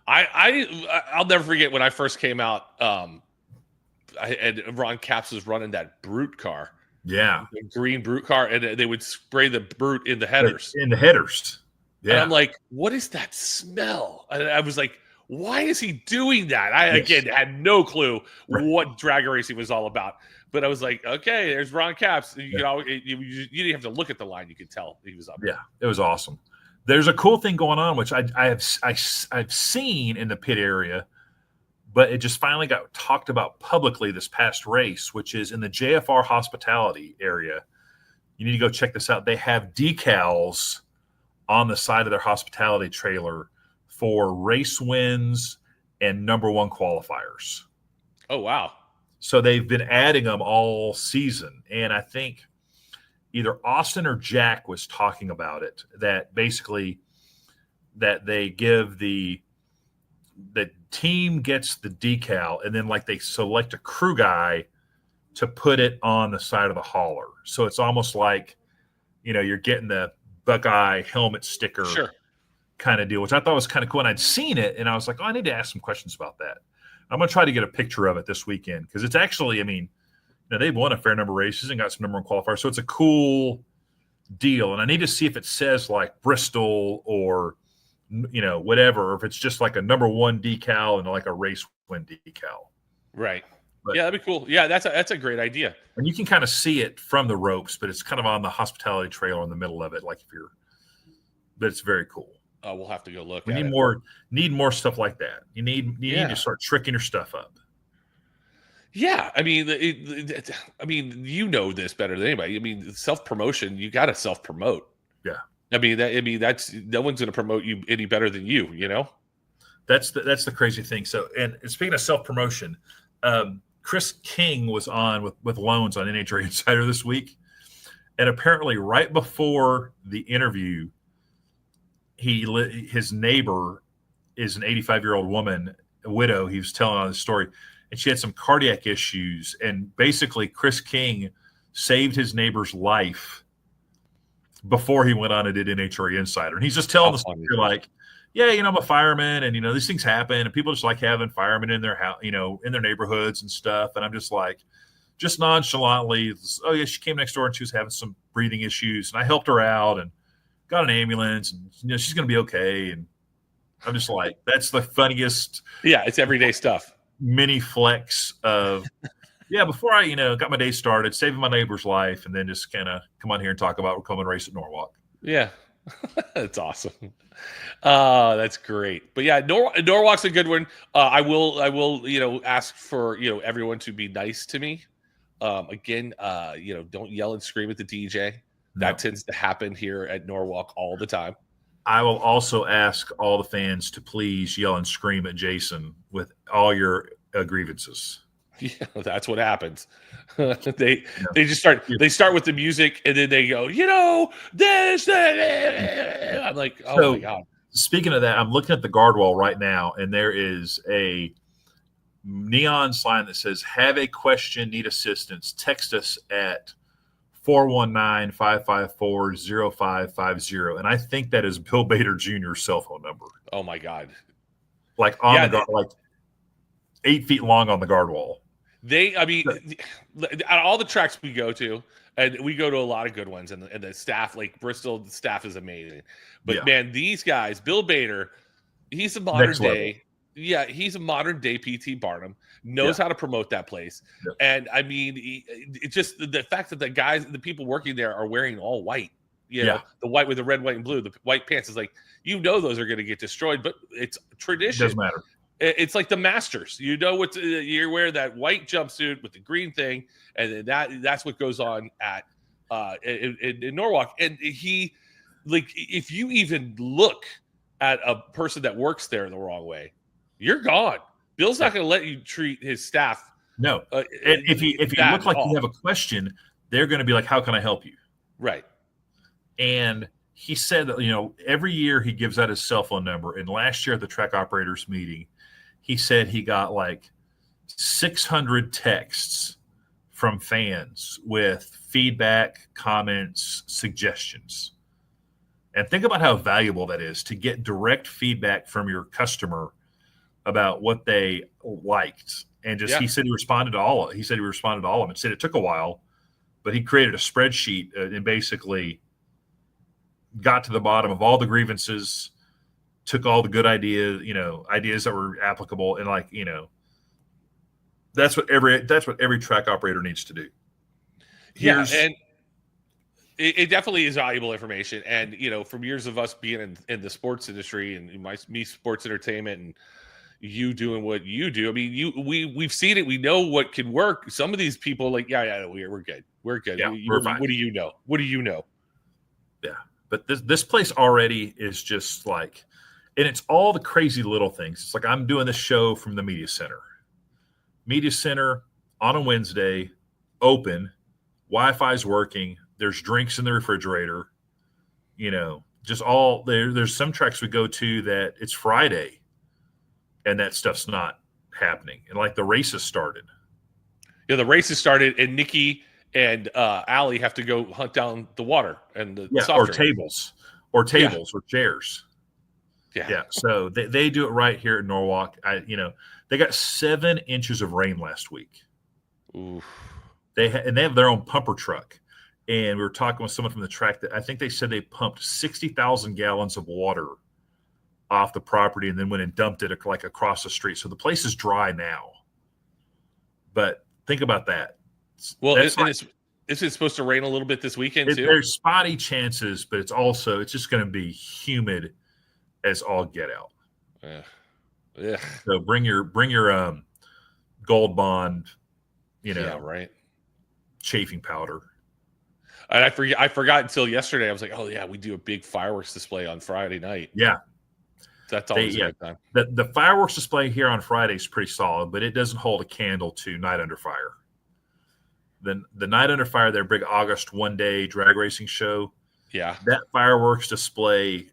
I'll never forget when I first came out. And Ron Capps was running that Brute car. Yeah, the green Brute car, and they would spray the Brute in the headers. Yeah, and I'm like, what is that smell? And I was like, why is he doing that? I again had no clue what drag racing was all about. But I was like, okay, there's Ron Capps. You didn't have to look at the line; you could tell he was up. Yeah, it was awesome. There's a cool thing going on, which I've seen in the pit area, but it just finally got talked about publicly this past race, which is in the JFR hospitality area. You need to go check this out. They have decals on the side of their hospitality trailer for race wins and number one qualifiers. Oh, wow. So they've been adding them all season. And I think either Austin or Jack was talking about it, that basically that they give the team gets the decal, and then like they select a crew guy to put it on the side of the hauler. So it's almost like, you're getting the Buckeye helmet sticker kind of deal, which I thought was kind of cool. And I'd seen it and I was like, oh, I need to ask some questions about that. I'm going to try to get a picture of it this weekend, because it's actually, they've won a fair number of races and got some number one qualifiers. So it's a cool deal. And I need to see if it says like Bristol or, whatever, or if it's just like a number one decal and like a race win decal. Right. But, yeah, that'd be cool. Yeah, that's a great idea. And you can kind of see it from the ropes, but it's kind of on the hospitality trailer in the middle of it. But it's very cool. We'll have to go look. We need more stuff like that. You need to start tricking your stuff up. Yeah, you know this better than anybody. Self-promotion, you got to self-promote. Yeah. That's no one's going to promote you any better than you. That's the crazy thing. So, and speaking of self-promotion, Chris King was on with Loans on NHRA Insider this week, and apparently right before the interview, his neighbor is an 85-year-old woman, a widow. He was telling on the story, and she had some cardiac issues, and basically Chris King saved his neighbor's life before he went on and did NHRA Insider. And he's just telling the story like, yeah, I'm a fireman, and these things happen, and people just like having firemen in their house, in their neighborhoods and stuff. And I'm just like, just nonchalantly, oh yeah, she came next door and she was having some breathing issues, and I helped her out and got an ambulance, and she's going to be okay. And I'm just like, that's the funniest. Yeah, it's everyday stuff. Mini flex of, before I, got my day started, saving my neighbor's life, and then just kind of come on here and talk about we're coming to race at Norwalk. Yeah, that's awesome. That's great. But yeah, Norwalk's a good one. I will, ask for, everyone to be nice to me. Again, don't yell and scream at the DJ. That tends to happen here at Norwalk all the time. I will also ask all the fans to please yell and scream at Jason with all your grievances. Yeah, that's what happens. They just start. They start with the music, and then they go, this. I'm like, oh my god. Speaking of that, I'm looking at the guard wall right now, and there is a neon sign that says, "Have a question, need assistance? Text us at 419-554-0550." And I think that is Bill Bader Jr.'s cell phone number. Oh my god! Like on the guard, like 8 feet long on the guard wall. At all the tracks we go to, and we go to a lot of good ones, and the staff, like Bristol, the staff is amazing. But man, these guys, Bill Bader, he's a modern day. Yeah, he's a modern day PT Barnum, knows how to promote that place. Yep. And it's just the fact that the people working there are wearing all white, the white with the red, white, and blue, the white pants is like, those are going to get destroyed, but it's tradition. It doesn't matter. It's like the Masters. You wear that white jumpsuit with the green thing, and that's what goes on at in Norwalk. And if you even look at a person that works there the wrong way, you're gone. Bill's not going to let you treat his staff No. If you look like you have a question, they're going to be like, how can I help you? Right. And he said that, every year he gives out his cell phone number. And last year at the track operators meeting, he said he got like 600 texts from fans with feedback, comments, suggestions. And think about how valuable that is to get direct feedback from your customer about what they liked. And he said he responded to all of it. He said he responded to all of them and said it took a while, but he created a spreadsheet and basically got to the bottom of all the grievances, took all the good ideas, ideas that were applicable. And that's what every track operator needs to do. And it definitely is valuable information. And, from years of us being in the sports industry and me sports entertainment and you doing what you do, I mean, we've seen it. We know what can work. Some of these people we're good. We're good. Yeah, we're fine. What do you know? What do you know? Yeah. But this place already is just like, and it's all the crazy little things. It's like I'm doing this show from the media center. Media center on a Wednesday, open, Wi-Fi's working. There's drinks in the refrigerator, just all there. There's some tracks we go to that it's Friday and that stuff's not happening. And like the races started. Yeah, the races started and Nikki and Allie have to go hunt down the water and the soft drink. or chairs. Yeah. So they do it right here at Norwalk. They got 7 inches of rain last week. Oof. They have their own pumper truck. And we were talking with someone from the track that I think they said they pumped 60,000 gallons of water off the property and then went and dumped it like across the street. So the place is dry now. But think about that. Well, is it supposed to rain a little bit this weekend too? There's spotty chances, but it's just going to be humid as all get out. Yeah. So bring your Gold Bond, right. Chafing powder. And I forgot until yesterday. I was like, oh yeah, we do a big fireworks display on Friday night. Yeah. That's always a good time. The fireworks display here on Friday is pretty solid, but it doesn't hold a candle to Night Under Fire. The Night Under Fire, their big August one-day drag racing show. Yeah. That fireworks display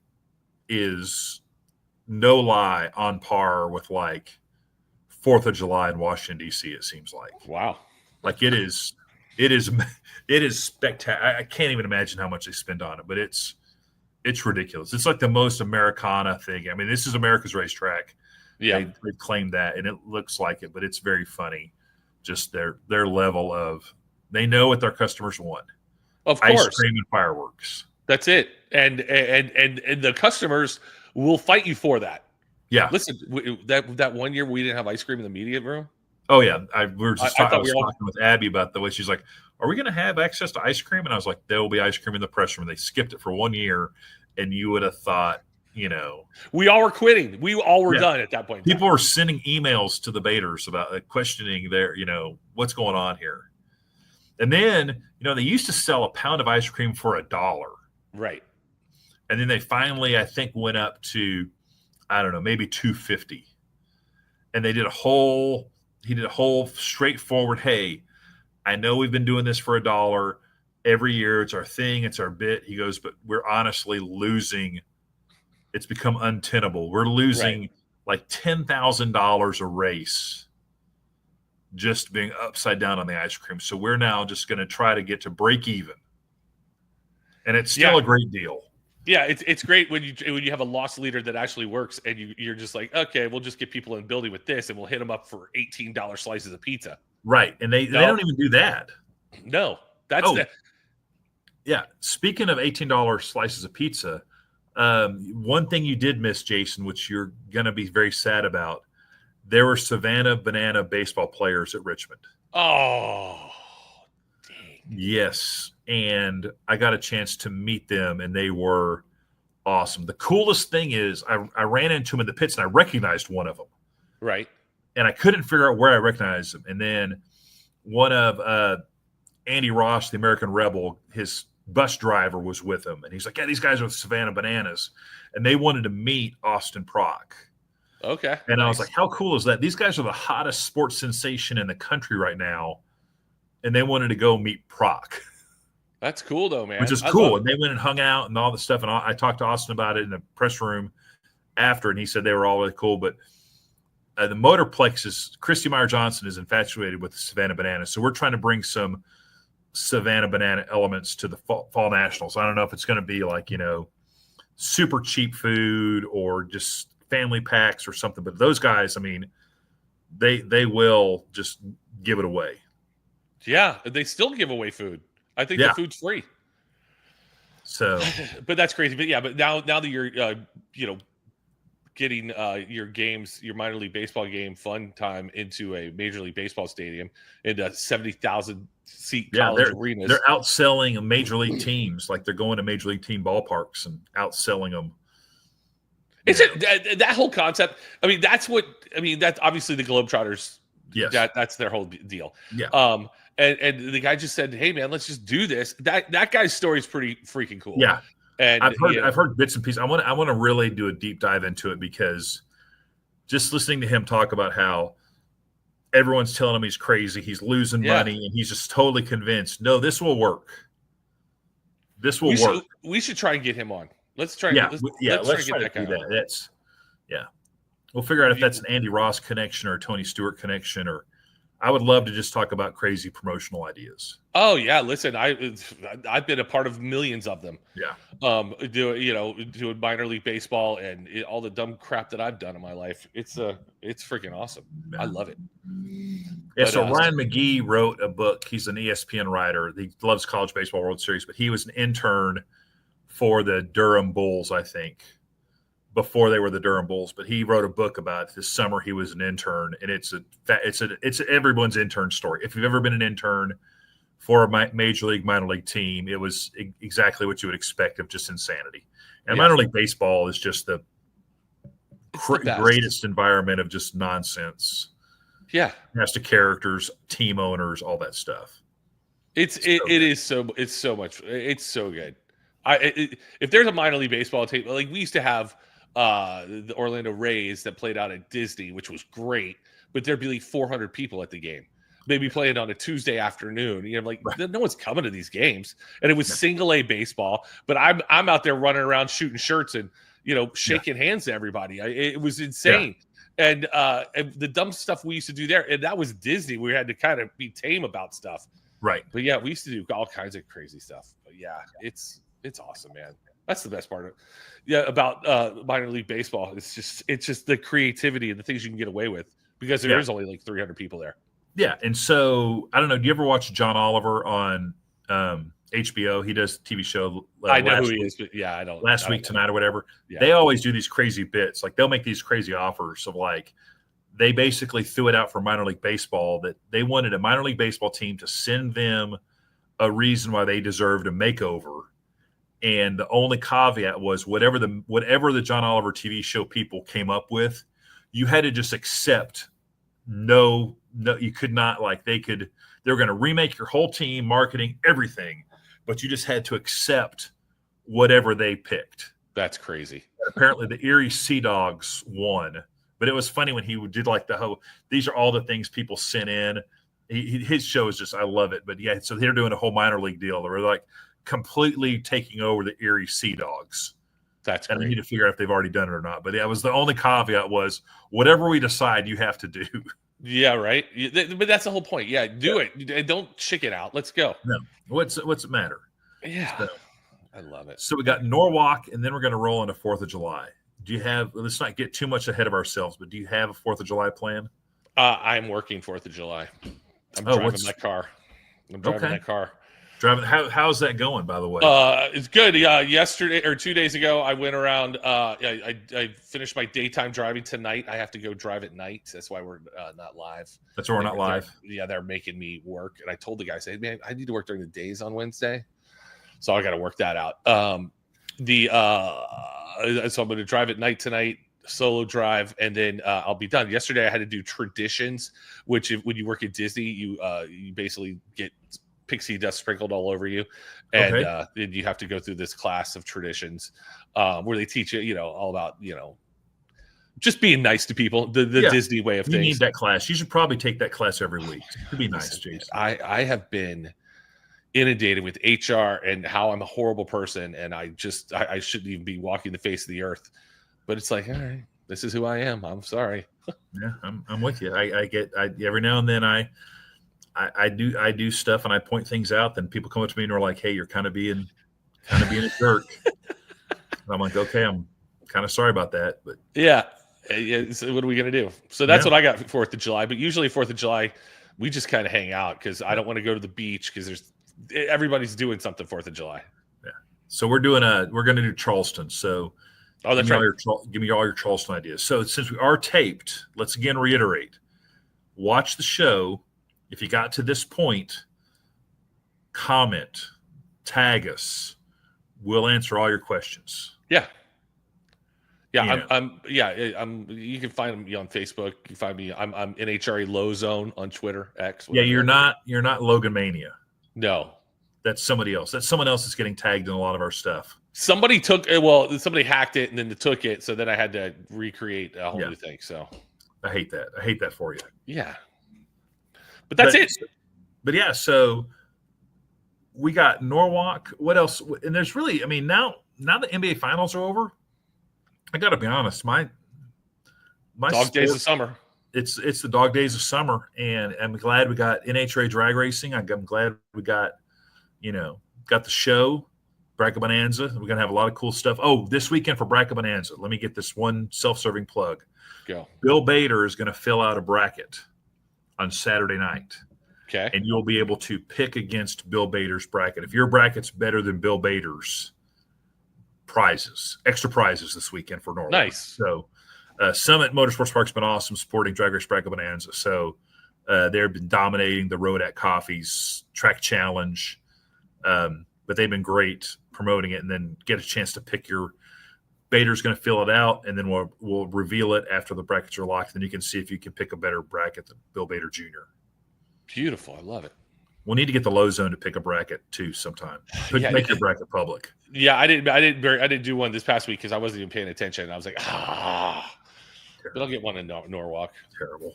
is, no lie, on par with like 4th of July in Washington, D.C., it seems like. Wow. Like it is spectacular. I can't even imagine how much they spend on it, but it's ridiculous. It's like the most Americana thing. I mean, this is America's racetrack. Yeah. They claim that, and it looks like it, but it's very funny. Just their level of, they know what their customers want. Of course. Ice cream and fireworks. That's it. And the customers will fight you for that. Yeah. Listen, that one year we didn't have ice cream in the media room. Oh yeah. I was talking with Abby about the way she's like, are we going to have access to ice cream? And I was like, there will be ice cream in the press room. They skipped it for 1 year. And you would have thought, we all were quitting. We all were done at that point. People were sending emails to the baiters about questioning their, what's going on here. And then, they used to sell a pound of ice cream for $1. Right. And then they finally, I think, went up to, I don't know, maybe $2.50. And he did a whole straightforward, hey, I know we've been doing this for $1 every year. It's our thing. It's our bit. He goes, but we're honestly losing. It's become untenable. We're losing like $10,000 a race just being upside down on the ice cream. So we're now just going to try to get to break even. And it's still a great deal. Yeah, it's great when you have a loss leader that actually works, and you're just like, okay, we'll just get people in the building with this, and we'll hit them up for $18 slices of pizza. Right, and they don't even do that. No, yeah. Speaking of $18 slices of pizza, one thing you did miss, Jason, which you're going to be very sad about, there were Savannah Banana baseball players at Richmond. Oh, dang. Yes. And I got a chance to meet them, and they were awesome. The coolest thing is I ran into them in the pits, and I recognized one of them. Right. And I couldn't figure out where I recognized them. And then one of Andy Ross, the American Rebel, his bus driver was with him. And he's like, yeah, these guys are with Savannah Bananas. And they wanted to meet Austin Prock. Okay. And I was like, how cool is that? These guys are the hottest sports sensation in the country right now. And they wanted to go meet Proc. That's cool, though, man. Which is cool. And they went and hung out and all the stuff. And I talked to Austin about it in the press room after, and he said they were all really cool. But the Motorplex Christy Meyer Johnson is infatuated with the Savannah Bananas. So we're trying to bring some Savannah Banana elements to the Fall Nationals. I don't know if it's going to be like, super cheap food or just family packs or something. But those guys, I mean, they will just give it away. Yeah, they still give away food. I think the food's free. So, but that's crazy. But yeah, but now that you're, getting your minor league baseball game fun time into a Major League Baseball stadium into 70,000 seat college arenas. They're outselling major league teams. Like they're going to major league team ballparks and outselling them. It's that whole concept. I mean, that's obviously the Globetrotters. Yes. That's their whole deal. Yeah. And the guy just said, "Hey man, let's just do this." That guy's story is pretty freaking cool. Yeah. And I've heard bits and pieces. I want to really do a deep dive into it because just listening to him talk about how everyone's telling him he's crazy, he's losing money, and he's just totally convinced. No, this will work. This will work. We should try and get him on. Let's try. Let's try to do that. We'll figure out if that's an Andy Ross connection or a Tony Stewart connection, or I would love to just talk about crazy promotional ideas. Oh yeah, listen, I've been a part of millions of them. Yeah. Doing minor league baseball and all the dumb crap that I've done in my life. It's freaking awesome. Yeah. I love it. Yeah. So Ryan McGee wrote a book. He's an ESPN writer. He loves College Baseball World Series, but he was an intern for the Durham Bulls, I think, before they were the Durham Bulls. But he wrote a book about this summer. He was an intern, and it's everyone's intern story. If you've ever been an intern for a major league, minor league team, it was exactly what you would expect of just insanity. And minor league baseball is just the greatest environment of just nonsense. Yeah, cast of characters, team owners, all that stuff. It's so good. If there's a minor league baseball team, like we used to have the Orlando Rays that played out at Disney, which was great, but there'd be like 400 people at the game. Maybe playing on a Tuesday afternoon. No one's coming to these games, and it was single A baseball. But I'm out there running around shooting shirts and shaking hands to everybody. It was insane. And the dumb stuff we used to do there, and that was Disney. We had to kind of be tame about stuff, right? But yeah, we used to do all kinds of crazy stuff. But yeah, it's awesome, man. That's the best part of it. Yeah, about minor league baseball. It's just the creativity and the things you can get away with because there is only like 300 people there. Yeah, and so I don't know. Do you ever watch John Oliver on HBO? He does a TV show. I know who he is, but I don't. Last week tonight or whatever. Yeah. They always do these crazy bits. Like they'll make these crazy offers of like they basically threw it out for minor league baseball that they wanted a minor league baseball team to send them a reason why they deserved a makeover. And the only caveat was whatever the John Oliver TV show people came up with, you had to just accept. No, you could not they were going to remake your whole team, marketing, everything, but you just had to accept whatever they picked. That's crazy. And apparently the Erie Sea Dogs won, but it was funny when he did these are all the things people sent in. His show is just, I love it. But yeah, so they're doing a whole minor league deal. They were completely taking over the Erie Sea Dogs. That's and great. I need to figure out if they've already done it or not. But that was the only caveat was whatever we decide you have to do. Yeah, right. But that's the whole point. Yeah, do it. Don't chicken out. Let's go. No, what's it matter? Yeah, so, I love it. So we got Norwalk, and then we're going to roll into 4th of July. Do you have? Let's not get too much ahead of ourselves, but do you have a 4th of July plan? I'm working 4th of July. I'm driving my car. Driving. How's that going, by the way? It's good. Yesterday or 2 days ago, I went around. I finished my daytime driving tonight. I have to go drive at night. That's why we're not live. That's why we're not live. They're making me work, and I told the guy, "Say, man, I need to work during the days on Wednesday, so I got to work that out." So I'm going to drive at night tonight. Solo drive, and then I'll be done. Yesterday, I had to do traditions, which when you work at Disney, you basically get pixie dust sprinkled all over you, and then you have to go through this class of traditions where they teach you, all about just being nice to people, the Disney way of things. You need that class. You should probably take that class every week. It'd be nice, Jason. I have been inundated with HR and how I'm a horrible person, and I shouldn't even be walking the face of the earth. But it's like, all right, this is who I am. I'm sorry. Yeah, I'm with you. I every now and then I do stuff and I point things out. Then people come up to me and are like, "Hey, you're kind of being a jerk." And I'm like, "Okay, I'm kind of sorry about that." But yeah. So what are we gonna do? So that's what I got for 4th of July. But usually 4th of July, we just kind of hang out because I don't want to go to the beach because everybody's doing something 4th of July. Yeah. So we're gonna do Charleston. So that's right. Give me all your Charleston ideas. So since we are taped, let's again reiterate: watch the show. If you got to this point, comment, tag us. We'll answer all your questions. Yeah. Yeah, you can find me on Facebook. You can find me. I'm NHRA Low Zone on Twitter, X. Yeah, you're not Logan Mania. No, that's somebody else. That's someone else that's getting tagged in a lot of our stuff. Somebody hacked it and then took it. So then I had to recreate a whole new thing. So I hate that. I hate that for you. Yeah, but that's it. But yeah, so we got Norwalk. What else? And there's really, I mean, now the NBA Finals are over. I got to be honest, my dog days of summer. It's the dog days of summer, and I'm glad we got NHRA drag racing. I'm glad we got the show, Bracket Bonanza. We're gonna have a lot of cool stuff. Oh, this weekend for Bracket Bonanza, let me get this one self-serving plug. Go. Bill Bader is going to fill out a bracket on Saturday night. Okay, and you'll be able to pick against Bill Bader's bracket. If your bracket's better than Bill Bader's, extra prizes this weekend for Norwalk. Nice. So Summit Motorsports Park's been awesome supporting Drag Race Bracket Bonanza. So they've been dominating the Road at Coffee's track challenge, but they've been great promoting it, and then get a chance to pick your Bader's going to fill it out, and then we'll reveal it after the brackets are locked. Then you can see if you can pick a better bracket than Bill Bader Jr. Beautiful. I love it. We'll need to get the Low Zone to pick a bracket too sometime. Make your bracket public. Yeah, I didn't do one this past week because I wasn't even paying attention. I was like, but I'll get one in Norwalk. Terrible.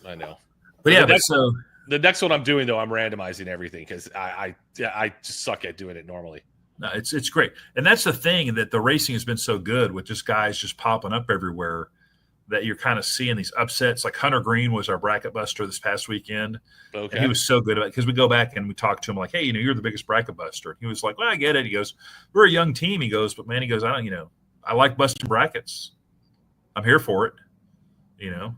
I know. But yeah, the next one I'm doing though, I'm randomizing everything because I just suck at doing it normally. No, it's great, and that's the thing, that the racing has been so good with just guys just popping up everywhere, that you're kind of seeing these upsets. Like Hunter Green was our bracket buster this past weekend. Okay. And he was so good at it because we go back and we talk to him like, hey, you're the biggest bracket buster. And he was like, well, I get it. He goes, we're a young team. He goes, but man, he goes, I like busting brackets. I'm here for it. Yeah.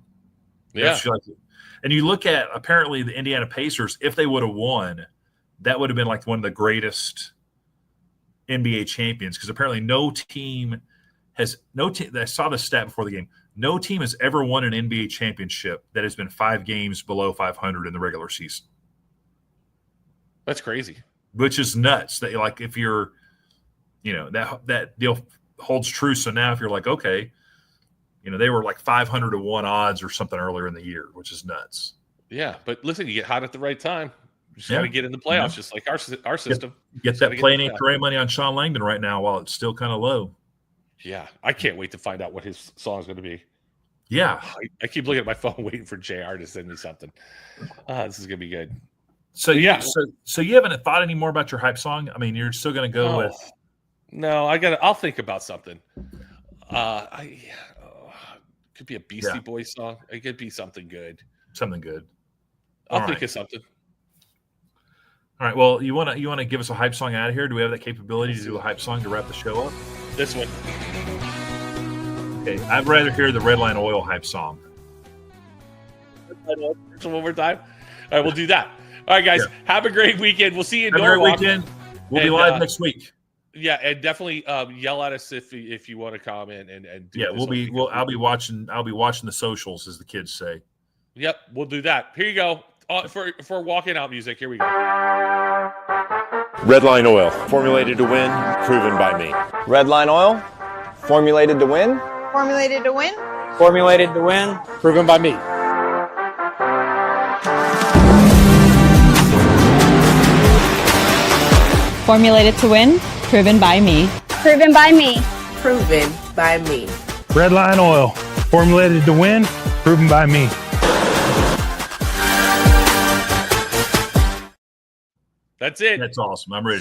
And you look at apparently the Indiana Pacers, if they would have won, that would have been like one of the greatest NBA champions, because apparently no team I saw the stat before the game. No team has ever won an NBA championship that has been 5 games below 500 in the regular season. That's crazy. Which is nuts. That like if you're, that deal holds true. So now if you're like, okay, they were like 500 to 1 odds or something earlier in the year, which is nuts. Yeah, but listen, you get hot at the right time. You just got to get in the playoffs, just like our system. Get that play name parade money on Sean Langdon right now while it's still kind of low. Yeah, I can't wait to find out what his song is going to be. Yeah. I keep looking at my phone waiting for JR to send me something. This is going to be good. So yeah, so you haven't thought any more about your hype song? I mean, you're still going to go with? No, I'll think about something. Could be a Beastie Boys song. It could be something good. Something good. I'll think of something. All right. Well, you want to give us a hype song out of here? Do we have that capability to do a hype song to wrap the show up? This one. Okay. I'd rather hear the Redline Oil hype song. One more time. All right, we'll do that. All right, guys. Yeah. Have a great weekend. We'll see you in Norwalk. Great weekend. We'll be live next week. Yeah, and definitely yell at us if you want to comment and do. Yeah, I'll be watching the socials, as the kids say. Yep, we'll do that. Here you go. For walking out music. Here we go. Redline Oil, formulated to win, proven by me. Redline Oil, formulated to win. Formulated to win. Formulated to win, proven by me. Formulated to win, proven by me. Proven by me. Proven by me. Redline Oil, formulated to win, proven by me. That's it. That's awesome. I'm ready.